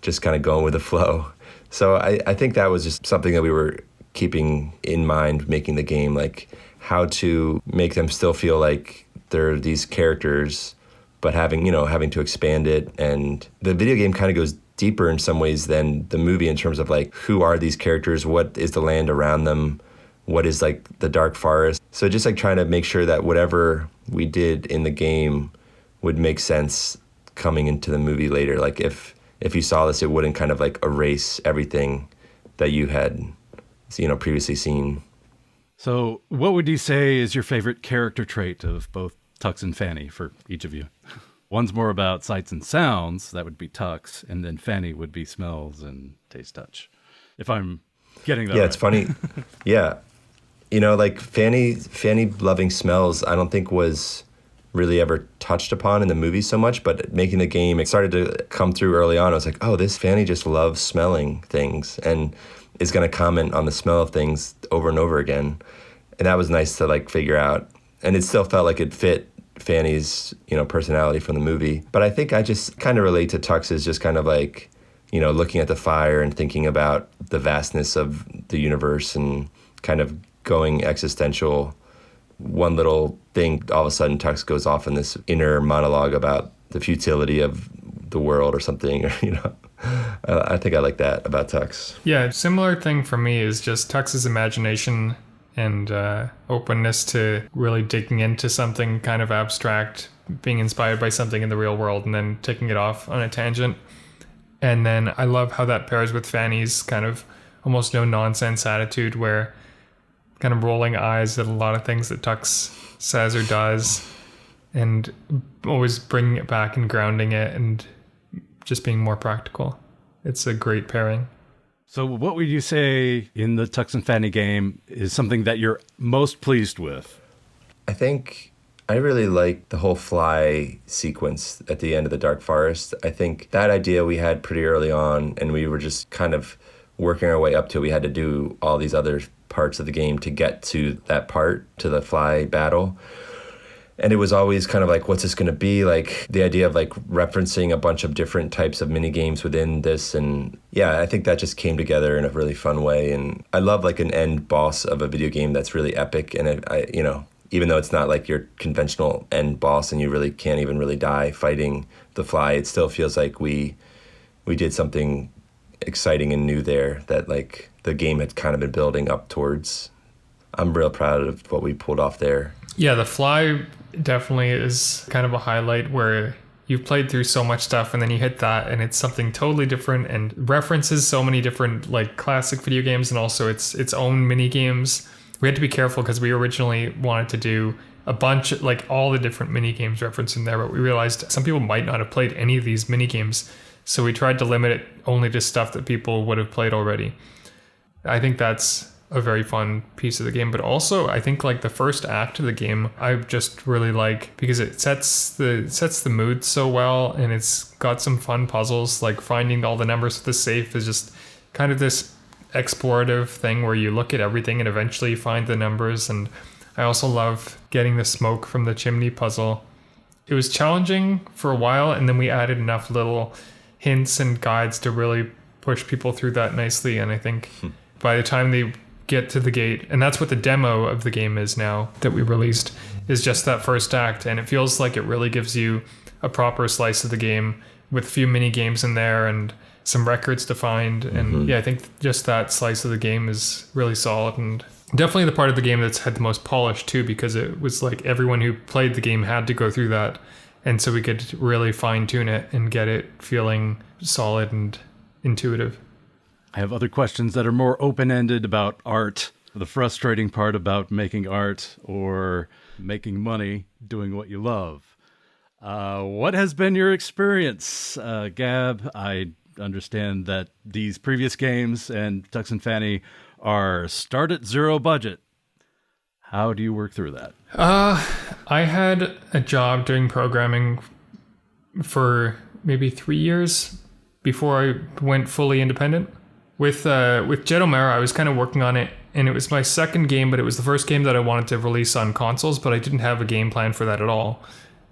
just kind of going with the flow. So I think that was just something that we were keeping in mind making the game, like how to make them still feel like they're these characters, but having to expand it. And the video game kind of goes deeper in some ways than the movie in terms of like, who are these characters? What is the land around them? What is like the dark forest? So just like trying to make sure that whatever we did in the game would make sense coming into the movie later. Like if you saw this, it wouldn't kind of like erase everything that you had, previously seen. So what would you say is your favorite character trait of both Tux and Fanny for each of you? One's more about sights and sounds, that would be Tux, and then Fanny would be smells and taste, touch. If I'm getting that right. It's funny. Yeah. Like Fanny loving smells, I don't think was really ever touched upon in the movie so much, but making the game, it started to come through early on. I was like, oh, this Fanny just loves smelling things and is going to comment on the smell of things over and over again. And that was nice to like figure out. And it still felt like it fit Fanny's, personality from the movie. But I think I just kind of relate to Tux as just kind of like, looking at the fire and thinking about the vastness of the universe and kind of going existential. One little thing, all of a sudden Tux goes off in this inner monologue about the futility of the world or something, I think I like that about Tux. Yeah, similar thing for me is just Tux's imagination and openness to really digging into something kind of abstract, being inspired by something in the real world and then taking it off on a tangent. And then I love how that pairs with Fanny's kind of almost no nonsense attitude, where kind of rolling eyes at a lot of things that Tux says or does, and always bringing it back and grounding it and just being more practical. It's a great pairing. So what would you say in the Tux and Fanny game is something that you're most pleased with? I think I really like the whole fly sequence at the end of the Dark Forest. I think that idea we had pretty early on, and we were just kind of working our way up to it. We had to do all these other parts of the game to get to that part, to the fly battle. And it was always kind of like, what's this going to be? Like the idea of like referencing a bunch of different types of mini games within this. And yeah, I think that just came together in a really fun way. And I love like an end boss of a video game that's really epic. And even though it's not like your conventional end boss and you really can't even really die fighting the fly, it still feels like we did something exciting and new there that like the game had kind of been building up towards. I'm real proud of what we pulled off there. Yeah, the fly definitely is kind of a highlight where you've played through so much stuff and then you hit that and it's something totally different and references so many different like classic video games and also its own mini games. We had to be careful because we originally wanted to do a bunch, like all the different mini games referenced in there, but we realized some people might not have played any of these mini games. So we tried to limit it only to stuff that people would have played already. I think that's a very fun piece of the game, but also I think like the first act of the game I just really like because it sets the mood so well and it's got some fun puzzles, like finding all the numbers for the safe is just kind of this explorative thing where you look at everything and eventually find the numbers. And I also love getting the smoke from the chimney puzzle. It was challenging for a while and then we added enough little hints and guides to really push people through that nicely, and I think by the time they get to the gate, and that's what the demo of the game is now that we released, is just that first act, and it feels like it really gives you a proper slice of the game with a few mini games in there and some records to find. And yeah, I think just that slice of the game is really solid and definitely the part of the game that's had the most polish too, because it was like everyone who played the game had to go through that, and so we could really fine tune it and get it feeling solid and intuitive. I have other questions that are more open-ended about art, the frustrating part about making art or making money doing what you love. What has been your experience, Gab? I understand that these previous games and Tux Fanny are start at zero budget. How do you work through that? I had a job doing programming for maybe 3 years before I went fully independent. With Jettomero, I was kind of working on it, and it was my second game, but it was the first game that I wanted to release on consoles, but I didn't have a game plan for that at all.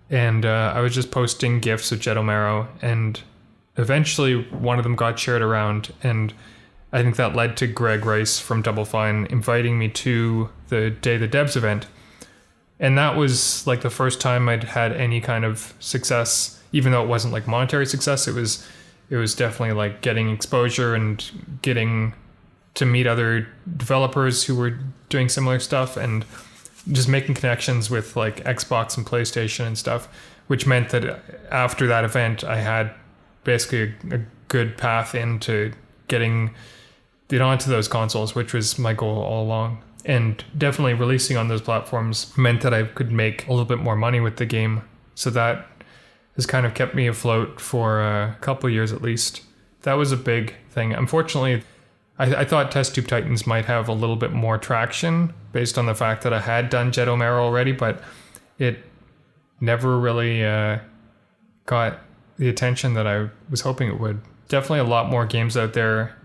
And I was just posting GIFs of Jettomero, and eventually one of them got shared around, and I think that led to Greg Rice from Double Fine inviting me to the Day of the Devs event. And that was like the first time I'd had any kind of success, even though it wasn't like monetary success. It was definitely like getting exposure and getting to meet other developers who were doing similar stuff and just making connections with like Xbox and PlayStation and stuff, which meant that after that event, I had basically a good path into getting it onto those consoles, which was my goal all along. And definitely releasing on those platforms meant that I could make a little bit more money with the game. So that has kind of kept me afloat for a couple of years at least. That was a big thing. Unfortunately, I thought Test Tube Titans might have a little bit more traction based on the fact that I had done Jettomero already, but it never really got the attention that I was hoping it would. Definitely a lot more games out there,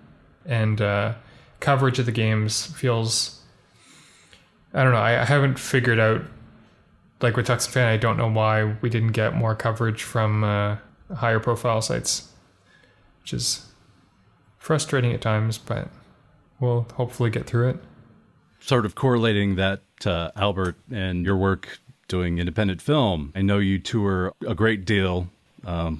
and coverage of the games feels... I don't know, I haven't figured out, like with Tux Fanny, I don't know why we didn't get more coverage from higher profile sites, which is frustrating at times, but we'll hopefully get through it. Sort of correlating that to Albert and your work doing independent film. I know you tour a great deal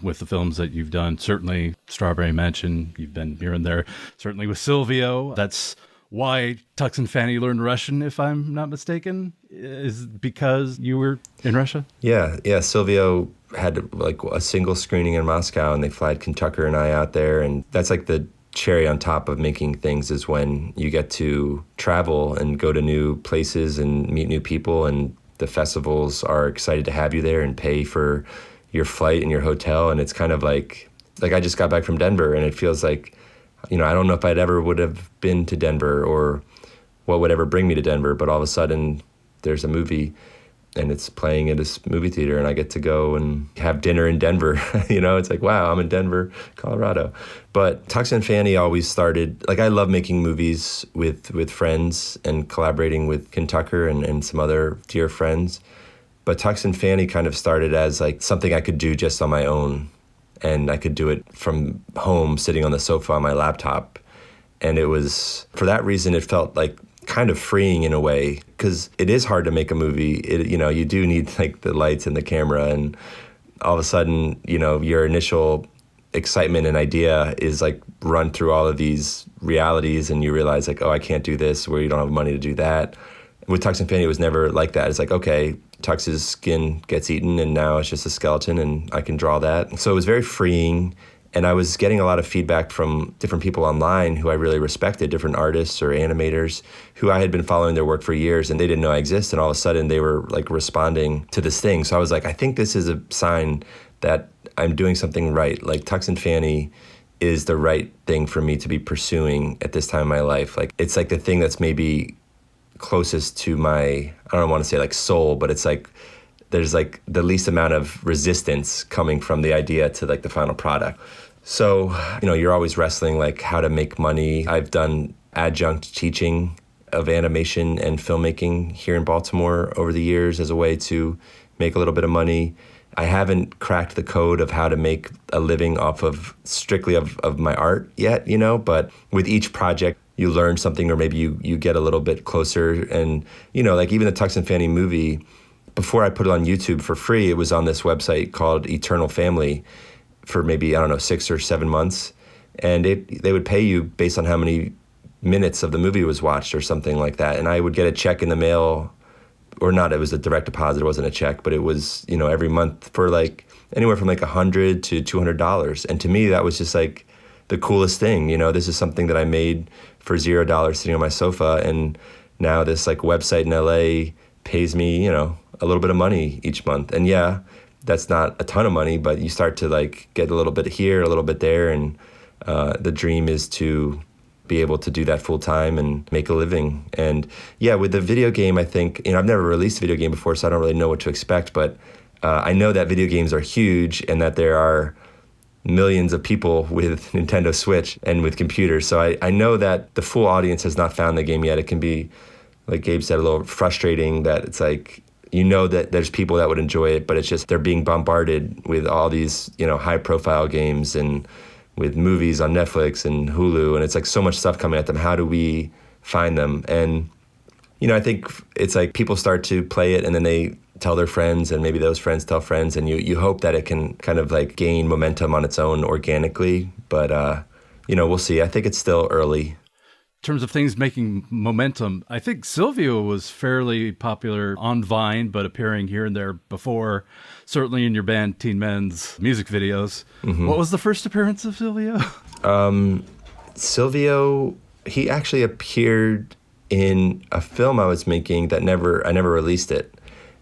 with the films that you've done. Certainly Strawberry Mansion, you've been here and there. Certainly with Sylvio. That's why Tux and Fanny learned Russian, if I'm not mistaken, is because you were in Russia? Yeah. Sylvio had like a single screening in Moscow, and they flied Kentucker and I out there, and that's like the cherry on top of making things, is when you get to travel and go to new places and meet new people, and the festivals are excited to have you there and pay for your flight and your hotel. And it's kind of like I just got back from Denver, and it feels like, I don't know if I'd ever would have been to Denver or what would ever bring me to Denver, but all of a sudden there's a movie and it's playing at this movie theater and I get to go and have dinner in Denver. It's like, wow, I'm in Denver, Colorado. But Tux and Fanny always started, like, I love making movies with friends and collaborating with Kentucker and some other dear friends. But Tux and Fanny kind of started as like something I could do just on my own. And I could do it from home, sitting on the sofa on my laptop. And it was, for that reason, it felt like kind of freeing in a way, because it is hard to make a movie. You do need like the lights and the camera, and all of a sudden, your initial excitement and idea is like run through all of these realities, and you realize like, oh, I can't do this, where you don't have money to do that. With Tux and Fanny, it was never like that. It's like, okay, Tux's skin gets eaten and now it's just a skeleton and I can draw that. So it was very freeing. And I was getting a lot of feedback from different people online who I really respected, different artists or animators who I had been following their work for years, and they didn't know I exist. And all of a sudden they were like responding to this thing. So I was like, I think this is a sign that I'm doing something right. Like Tux and Fanny is the right thing for me to be pursuing at this time in my life. Like it's like the thing that's maybe closest to my, I don't want to say like soul, but it's like there's like the least amount of resistance coming from the idea to like the final product. So, you're always wrestling like how to make money. I've done adjunct teaching of animation and filmmaking here in Baltimore over the years as a way to make a little bit of money. I haven't cracked the code of how to make a living off of strictly of my art yet, but with each project, you learn something, or maybe you get a little bit closer. And, like even the Tux and Fanny movie, before I put it on YouTube for free, it was on this website called Eternal Family for maybe, 6 or 7 months. And they would pay you based on how many minutes of the movie was watched or something like that. And I would get a check in the mail, or not, it was a direct deposit, it wasn't a check, but it was, every month for like anywhere from like $100 to $200. And to me, that was just like the coolest thing. This is something that I made for $0 sitting on my sofa. And now this like website in LA pays me, a little bit of money each month. And yeah, that's not a ton of money, but you start to like get a little bit here, a little bit there. And the dream is to be able to do that full time and make a living. And yeah, with the video game, I think, I've never released a video game before, so I don't really know what to expect, but I know that video games are huge and that there are millions of people with Nintendo Switch and with computers. So I know that the full audience has not found the game yet. It can be, like Gabe said, a little frustrating that it's like, that there's people that would enjoy it, but it's just they're being bombarded with all these, high profile games and with movies on Netflix and Hulu, and it's like so much stuff coming at them. How do we find them? And, I think it's like people start to play it and then they tell their friends, and maybe those friends tell friends, and you hope that it can kind of like gain momentum on its own organically. But, we'll see. I think it's still early. In terms of things making momentum, I think Sylvio was fairly popular on Vine, but appearing here and there before, certainly in your band Teen Men's music videos. Mm-hmm. What was the first appearance of Sylvio? Sylvio, he actually appeared in a film I was making that I never released it.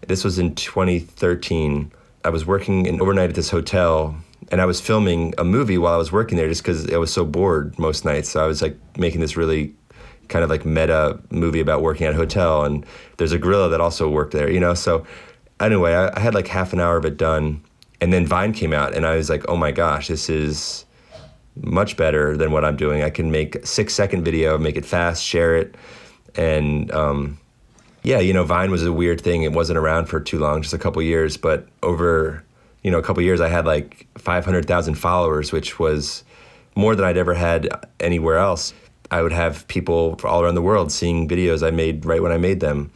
This was in 2013. I was working overnight at this hotel, and I was filming a movie while I was working there just because I was so bored most nights. So I was like making this really kind of like meta movie about working at a hotel, and there's a gorilla that also worked there, So anyway, I had like half an hour of it done, and then Vine came out, and I was like, oh my gosh, this is much better than what I'm doing. I can make a 6-second video, make it fast, share it. And Vine was a weird thing. It wasn't around for too long, just a couple years, but over a couple years, I had like 500,000 followers, which was more than I'd ever had anywhere else. I would have people all around the world seeing videos I made right when I made them.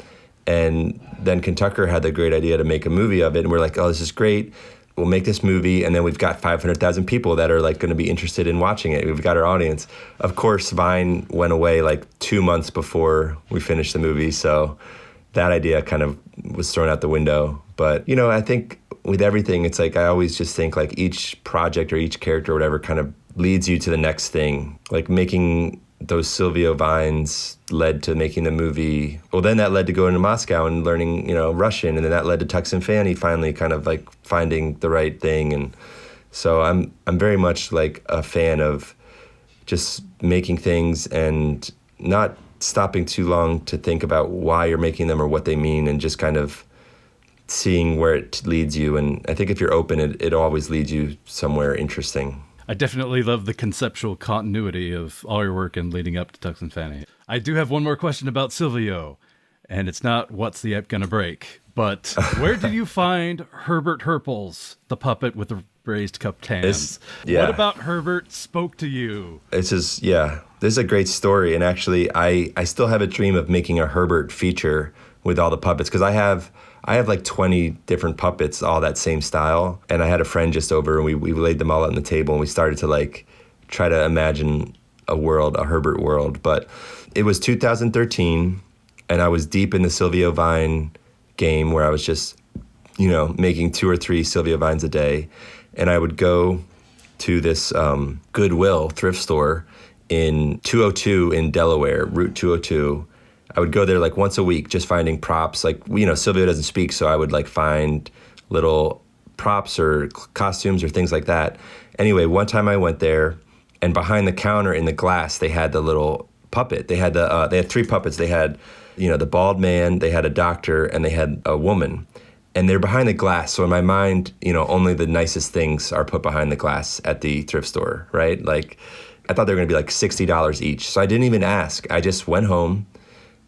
And then Kentucker had the great idea to make a movie of it. And we're like, oh, this is great. We'll make this movie. And then we've got 500,000 people that are like going to be interested in watching it. We've got our audience. Of course, Vine went away like 2 months before we finished the movie. So that idea kind of was thrown out the window. But, I think with everything, it's like I always just think like each project or each character or whatever kind of leads you to the next thing. Like making those Sylvio Vines led to making the movie. Well, then that led to going to Moscow and learning, Russian. And then that led to Tux and Fanny finally kind of like finding the right thing. And so I'm very much like a fan of just making things and not stopping too long to think about why you're making them or what they mean, and just kind of seeing where it leads you. And I think if you're open, it always leads you somewhere interesting. I definitely love the conceptual continuity of all your work and leading up to Tux and Fanny. I do have one more question about Sylvio, and it's not what's the app gonna break, But where did you find Herbert Herples, the puppet with the raised cupped hands? What about Herbert spoke to you? It's just, this is a great story. And actually, I still have a dream of making a Herbert feature with all the puppets, because I have like 20 different puppets, all that same style. And I had a friend just over, and we laid them all out on the table, and we started to like try to imagine a Herbert world. But it was 2013, and I was deep in the Sylvio Vine game, where I was just, making 2 or 3 Sylvio Vines a day. And I would go to this Goodwill thrift store in 202 in Delaware, Route 202. I would go there like once a week, just finding props. Like, Sylvio doesn't speak, so I would like find little props or costumes or things like that. Anyway, one time I went there, and behind the counter in the glass, they had the little puppet. They had they had 3 puppets. They had, the bald man, they had a doctor, and they had a woman. And they're behind the glass. So in my mind, only the nicest things are put behind the glass at the thrift store, right? Like, I thought they were going to be like $60 each. So I didn't even ask. I just went home,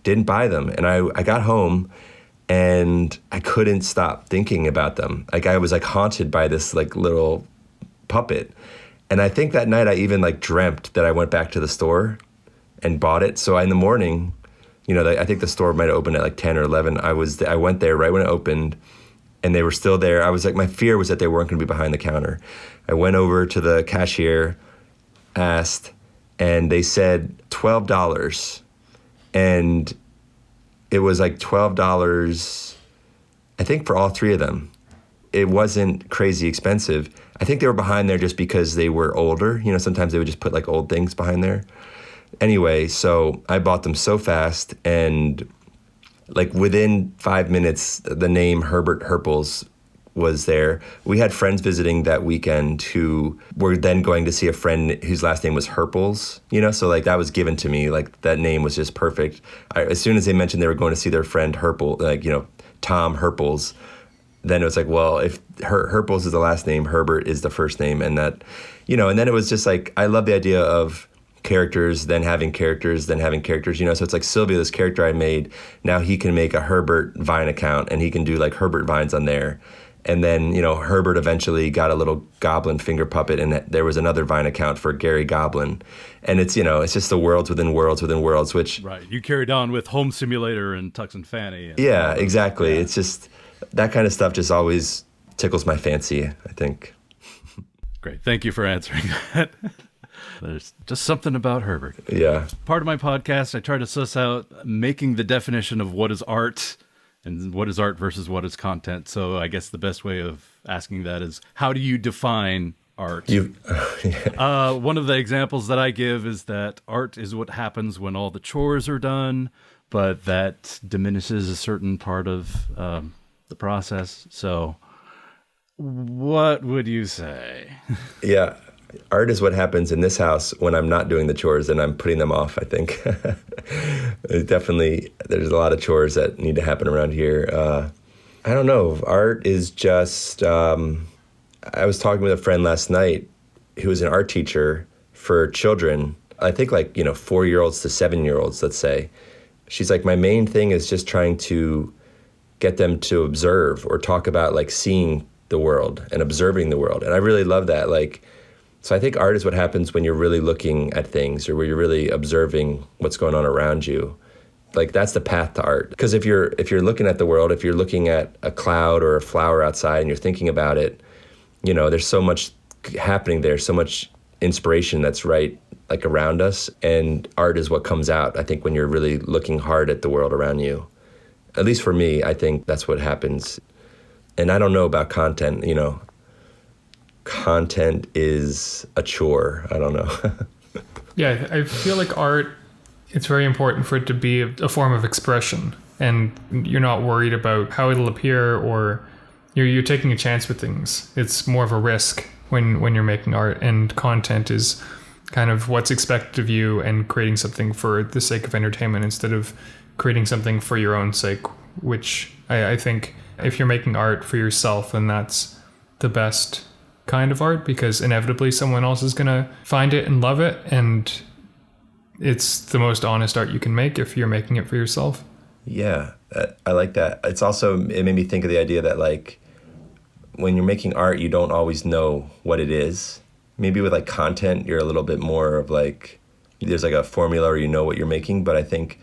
didn't buy them. And I got home, and I couldn't stop thinking about them. Like, I was like haunted by this like little puppet. And I think that night I even like dreamt that I went back to the store and bought it. So in the morning, I think the store might have opened at like 10 or 11. I went there right when it opened, and they were still there. I was like, my fear was that they weren't going to be behind the counter. I went over to the cashier, asked, and they said $12. And it was like $12, I think, for all 3 of them. It wasn't crazy expensive. I think they were behind there just because they were older. Sometimes they would just put like old things behind there. Anyway, so I bought them so fast, and like within 5 minutes, the name Herbert Herples was there. We had friends visiting that weekend who were then going to see a friend whose last name was Herples, so like that was given to me. Like, that name was just perfect. As soon as they mentioned they were going to see their friend Herpel, like, Tom Herples, then it was like, well, if Herples is the last name, Herbert is the first name. And that, and then it was just like, I love the idea of characters, then having characters, then having characters, so it's like Sylvio, this character I made, now he can make a Herbert Vine account, and he can do like Herbert Vines on there. And then, Herbert eventually got a little goblin finger puppet, and there was another Vine account for Gary Goblin. And it's, it's just the worlds within worlds within worlds, which... Right. You carried on with Home Simulator and Tux and Fanny. Yeah, exactly. Yeah. It's just, that kind of stuff just always tickles my fancy, I think. Great. Thank you for answering that. There's just something about Herbert. Yeah. Part of my podcast, I try to suss out making the definition of what is art and what is art versus what is content. So I guess the best way of asking that is, how do you define art? One of the examples that I give is that art is what happens when all the chores are done, but that diminishes a certain part of the process. So what would you say? Yeah. Art is what happens in this house when I'm not doing the chores and I'm putting them off, I think. Definitely, there's a lot of chores that need to happen around here. I don't know. Art is just... I was talking with a friend last night who was an art teacher for children, I think like, 4-year-olds to 7-year-olds, let's say. She's like, my main thing is just trying to get them to observe or talk about like seeing the world and observing the world. And I really love that. Like, so I think art is what happens when you're really looking at things, or where you're really observing what's going on around you. Like, that's the path to art. Because if you're looking at the world, if you're looking at a cloud or a flower outside and you're thinking about it, there's so much happening there, so much inspiration that's right like around us. And art is what comes out, I think, when you're really looking hard at the world around you. At least for me, I think that's what happens. And I don't know about content, content is a chore. I don't know. Yeah, I feel like art, it's very important for it to be a form of expression, and you're not worried about how it'll appear, or you're taking a chance with things. It's more of a risk when you're making art, and content is kind of what's expected of you and creating something for the sake of entertainment instead of creating something for your own sake, which I think if you're making art for yourself, then that's the best kind of art, because inevitably someone else is going to find it and love it, and it's the most honest art you can make if you're making it for yourself. Yeah. I like that. It's also, it made me think of the idea that like when you're making art, you don't always know what it is. Maybe with like content, you're a little bit more of like, there's like a formula or you know what you're making. But I think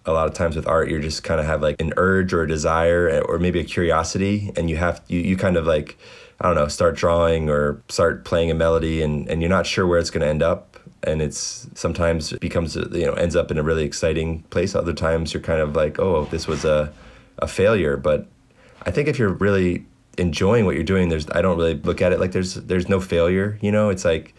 a lot of times with art, you're just kind of have like an urge or a desire or maybe a curiosity. And you kind of like, I don't know, start drawing or start playing a melody and you're not sure where it's going to end up. And it's sometimes it becomes, ends up in a really exciting place. Other times you're kind of like, oh, this was a failure. But I think if you're really enjoying what you're doing, I don't really look at it like there's no failure. It's like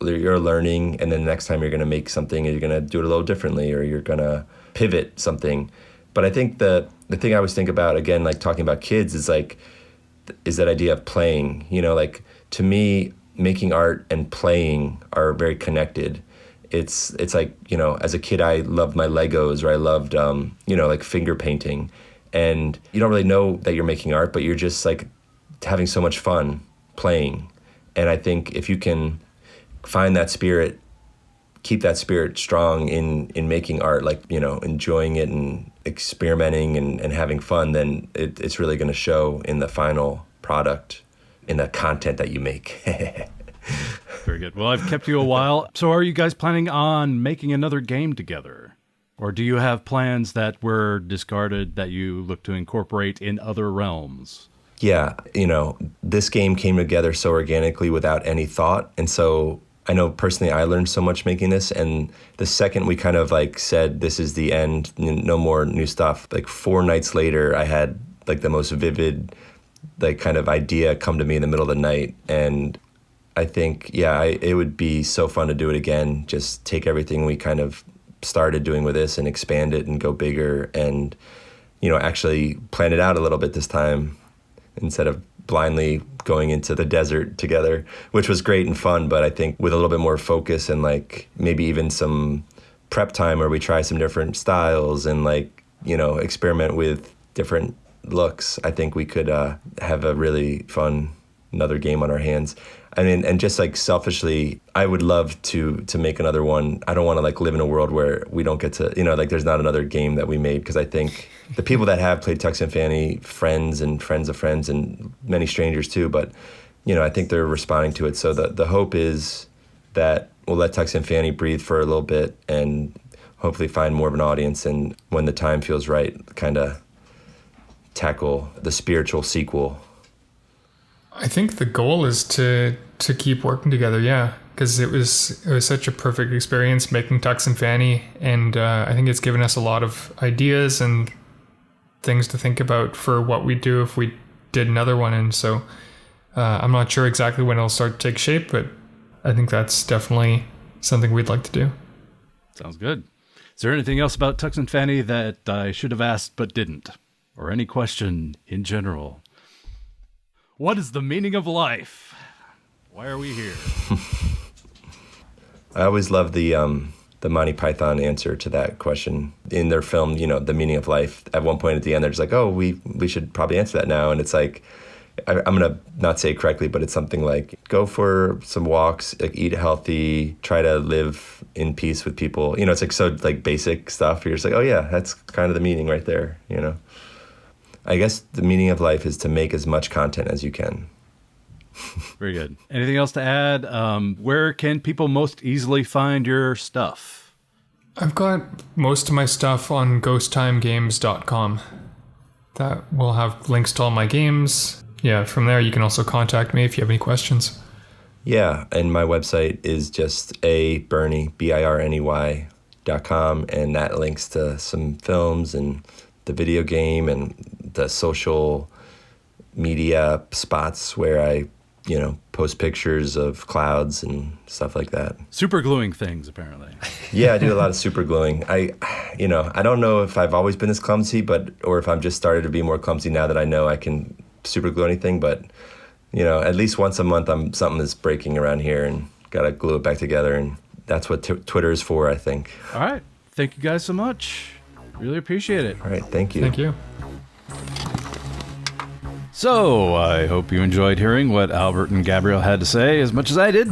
you're learning, and then the next time you're going to make something and you're going to do it a little differently, or you're going to pivot something. But I think the thing I always think about, again, like talking about kids, is that idea of playing. Like to me, making art and playing are very connected. It's like, as a kid, I loved my Legos, or I loved, like finger painting. And you don't really know that you're making art, but you're just like having so much fun playing. And I think if you can find that spirit, keep that spirit strong in making art, like, enjoying it and experimenting and having fun, then it's really going to show in the final product, in the content that you make. Very good. Well, I've kept you a while. So are you guys planning on making another game together? Or do you have plans that were discarded that you look to incorporate in other realms? Yeah, this game came together so organically without any thought. And so I know personally I learned so much making this. And the second we kind of like said, this is the end, no more new stuff, like 4 nights later, I had like the most vivid like kind of idea come to me in the middle of the night. And I think, it would be so fun to do it again. Just take everything we kind of started doing with this and expand it and go bigger and, actually plan it out a little bit this time instead of blindly going into the desert together, which was great and fun. But I think with a little bit more focus and like maybe even some prep time where we try some different styles and like, experiment with different looks, I think we could have a really fun another game on our hands. I mean, and just like selfishly, I would love to make another one. I don't want to like live in a world where we don't get to, like there's not another game that we made, because I think the people that have played Tux and Fanny, friends and friends of friends and many strangers too, but I think they're responding to it. So the hope is that we'll let Tux and Fanny breathe for a little bit and hopefully find more of an audience, and when the time feels right, kind of tackle the spiritual sequel. I think the goal is to keep working together, yeah, because it was such a perfect experience making Tux and Fanny, and I think it's given us a lot of ideas and things to think about for what we'd do if we did another one. And so I'm not sure exactly when it'll start to take shape, but I think that's definitely something we'd like to do. Sounds good. Is there anything else about Tux and Fanny that I should have asked but didn't? Or any question in general? What is the meaning of life? Why are we here? I always love the Monty Python answer to that question in their film. The meaning of life. At one point at the end, they're just like, "Oh, we should probably answer that now." And it's like, I'm gonna not say it correctly, but it's something like, "Go for some walks, like, eat healthy, try to live in peace with people." It's like so like basic stuff. You're just like, "Oh yeah, that's kind of the meaning right there." I guess the meaning of life is to make as much content as you can. Very good. Anything else to add? Where can people most easily find your stuff? I've got most of my stuff on ghosttimegames.com. That will have links to all my games. Yeah, from there you can also contact me if you have any questions. Yeah, and my website is just Birney, BIRNEY.com, and that links to some films and the video game and the social media spots where I, post pictures of clouds and stuff like that. Super gluing things, apparently. Yeah, I do a lot of super gluing. I don't know if I've always been this clumsy, or if I'm just started to be more clumsy now that I know I can super glue anything. But, at least once a month, something is breaking around here and got to glue it back together. And that's what Twitter is for, I think. All right. Thank you guys so much. Really appreciate it. All right. Thank you. Thank you. So, I hope you enjoyed hearing what Albert and Gabriel had to say as much as I did.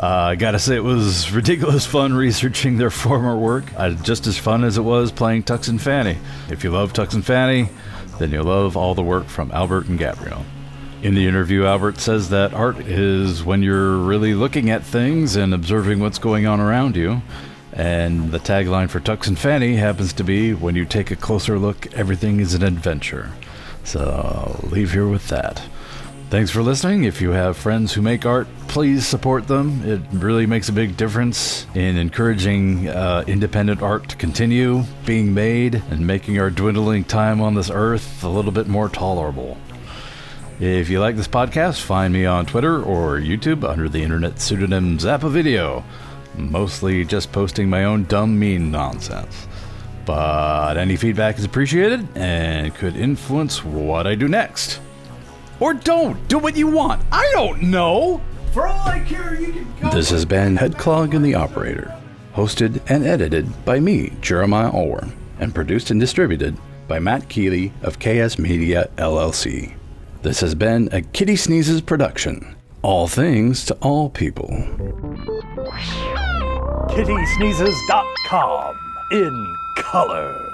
I gotta say, it was ridiculous fun researching their former work. Just as fun as it was playing Tux and Fanny. If you love Tux and Fanny, then you'll love all the work from Albert and Gabriel. In the interview, Albert says that art is when you're really looking at things and observing what's going on around you. And the tagline for Tux and Fanny happens to be, when you take a closer look, everything is an adventure. So I'll leave here with that. Thanks for listening. If you have friends who make art, please support them. It really makes a big difference in encouraging independent art to continue being made and making our dwindling time on this earth a little bit more tolerable. If you like this podcast, find me on Twitter or YouTube under the internet pseudonym Zappavideo. Mostly just posting my own dumb, mean nonsense. But any feedback is appreciated and could influence what I do next. Or don't. Do what you want. I don't know. For all I care, you can go. This has been HeadClog and the Operator. Hosted and edited by me, Jeremiah Allworm. And produced and distributed by Matt Keeley of KS Media, LLC. This has been a Kittysneezes production. All things to all people. Kittysneezes.com in color.